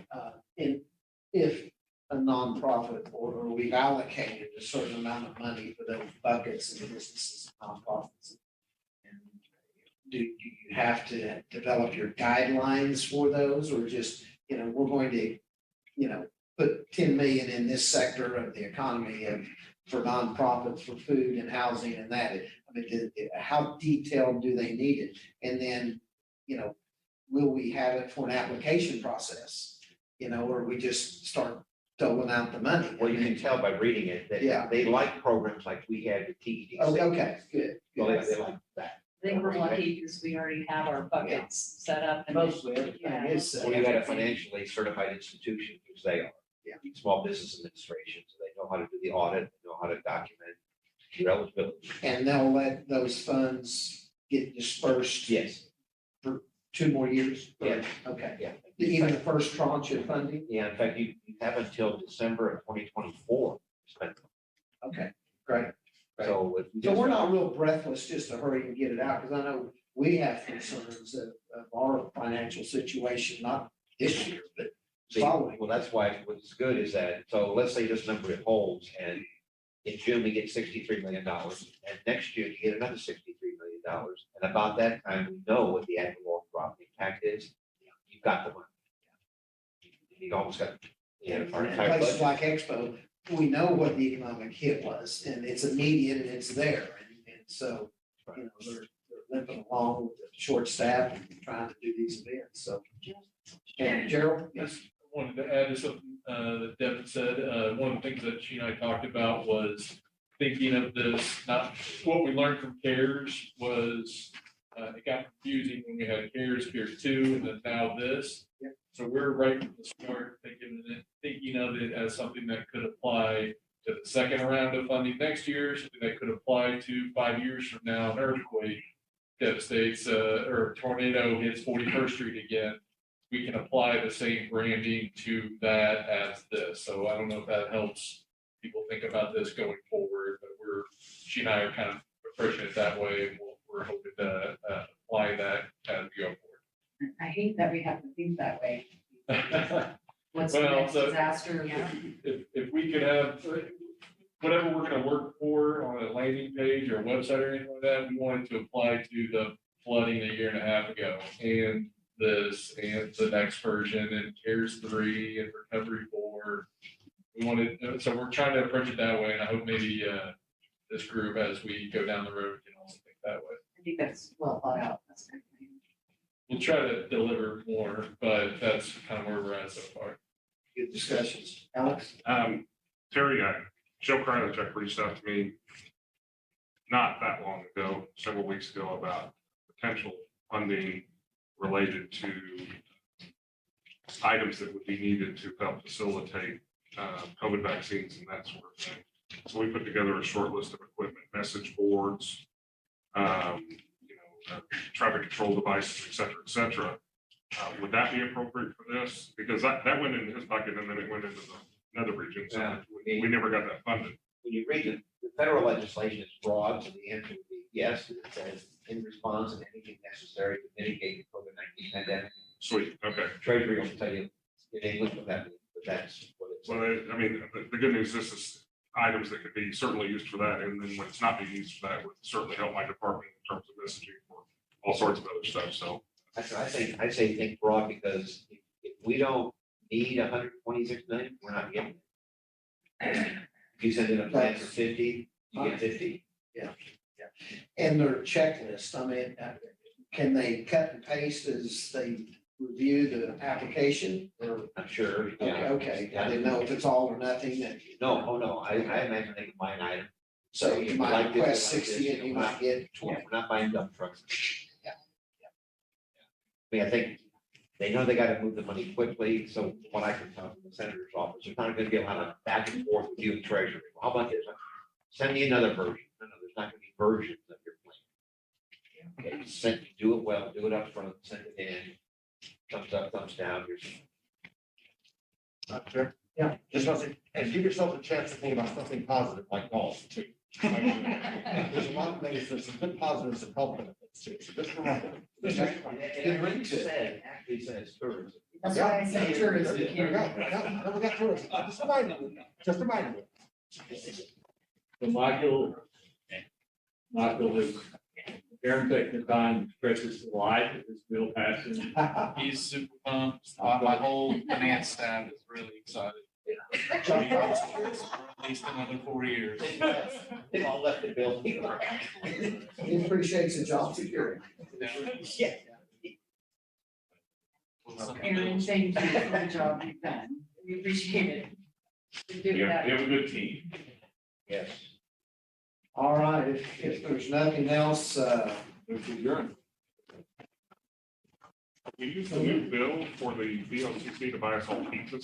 if a nonprofit or we've allocated a certain amount of money for those buckets and businesses, nonprofits. And do you have to develop your guidelines for those, or just, we're going to, put 10 million in this sector of the economy and for nonprofits, for food and housing and that? I mean, how detailed do they need it? And then, will we have it for an application process? Or we just start doling out the money? Well, you can tell by reading it that they like programs like we had at TEDC. Oh, okay, good. Well, they like that. I think we're lucky because we already have our buckets set up. And Mostly everything is set. Well, you got a financially certified institution, which they are. Yeah. Small Business Administration, so they know how to do the audit, they know how to document your eligibility. And they'll let those funds get dispersed? Yes. For 2 more years? Yeah. Okay. Yeah. Even the first tranche of funding? Yeah, in fact, you have until December of 2024 to spend them. Okay, great. So if you So just- we're not real breathless just to hurry and get it out, because I know we have concerns of our financial situation, not this year, but See, following. well, that's why what's good is that, so let's say this number it holds, and in June we get $63 million, and next June you get another $63 million. And about that time, we know what the annual property tax is. You've got the money. You almost got, our And entire places budget. like Expo, we know what the economic hit was, and it's immediate and it's there. And so, they're limping along with the short staff and trying to do these events, so. And Gerald? Yes. I wanted to add to something that Devin said. One of the things that she and I talked about was thinking of this, not what we learned from CARES was it got confusing when we had CARES 2, and then now this. Yep. So we're right from the start thinking of it as something that could apply to the second round of funding next year, something that could apply to 5 years from now, an earthquake devastates or a tornado hits 41st Street again. We can apply the same branding to that as this. So I don't know if that helps people think about this going forward, but she and I are kind of approaching it that way. And we're hoping to apply that as we go forward. I hate that we have to think that way. What's the Well, next so disaster? if we could have whatever we're gonna work for on a landing page or website or anything like that, we wanted to apply to the flooding a year and a half ago and this and the next version and CARES 3 and Recovery 4. We we wanted, so we're trying to approach it that way, and I hope maybe, this group, as we go down the road, can also think that way. I think that's well thought out. That's great. We'll try to deliver more, but that's kind of where we're at so far. Good discussions. Alex? Terry, Joe Krylochek reached out to me not that long ago, several weeks ago, about potential funding related to items that would be needed to help facilitate COVID vaccines and that sort of thing. So we put together a short list of equipment, message boards, traffic control devices, et cetera, et cetera. Would that be appropriate for this? Because that went into his bucket and then it went into the nether region. So Yeah. we never got that funded. When you read the federal legislation is broad, so the answer would be yes, it says in response and anything necessary to mitigate the COVID-19 pandemic. Sweet, okay. Treasury will tell you in English what that means, but that's what it's. Well, I mean, the good news, this is items that could be certainly used for that. And then when it's not being used for that, would certainly help my department in terms of messaging for all sorts of other stuff. So I say think broad, because if we don't need 126 million, we're not getting it. If you send in a plan for 50, you get 50. And their checklist, I mean, can they cut and paste as they review the application or? I'm sure, yeah. Okay, I didn't know if it's all or nothing. No, oh, no, I imagine they can buy an item. So you might Like this, request like this, 60 and you might get Yeah, 20. we're not buying dump trucks. Yeah. I mean, I think they know they gotta move the money quickly, so what I can tell from the senator's office, there's not gonna be a lot of back and forth with you and treasury. How about this? Send me another version. No, there's not gonna be versions of your plan. Okay, do it well, do it up front, send it in, thumbs up, thumbs down, here's. Sure. Yeah, just want to say, and give yourself a chance to think about something positive like golf too. There's a lot of things, there's some good positives and health benefits too. So just remember. Actually says tourism. That's why I say tourism. There we go. Yeah, we got tourism. Just reminding you. Just reminding you. So Michael is Aaron taking the time to express his delight at this bill passing. He's super pumped. My whole finance staff is really excited. For at least another 4 years. They all left the building. He appreciates the job security. Yeah. Aaron, thank you for the job you've done. We appreciate it. We do We that. have a good team. Yes. All right, if there's nothing else, We used a new bill for the BOCC to buy us all pizzas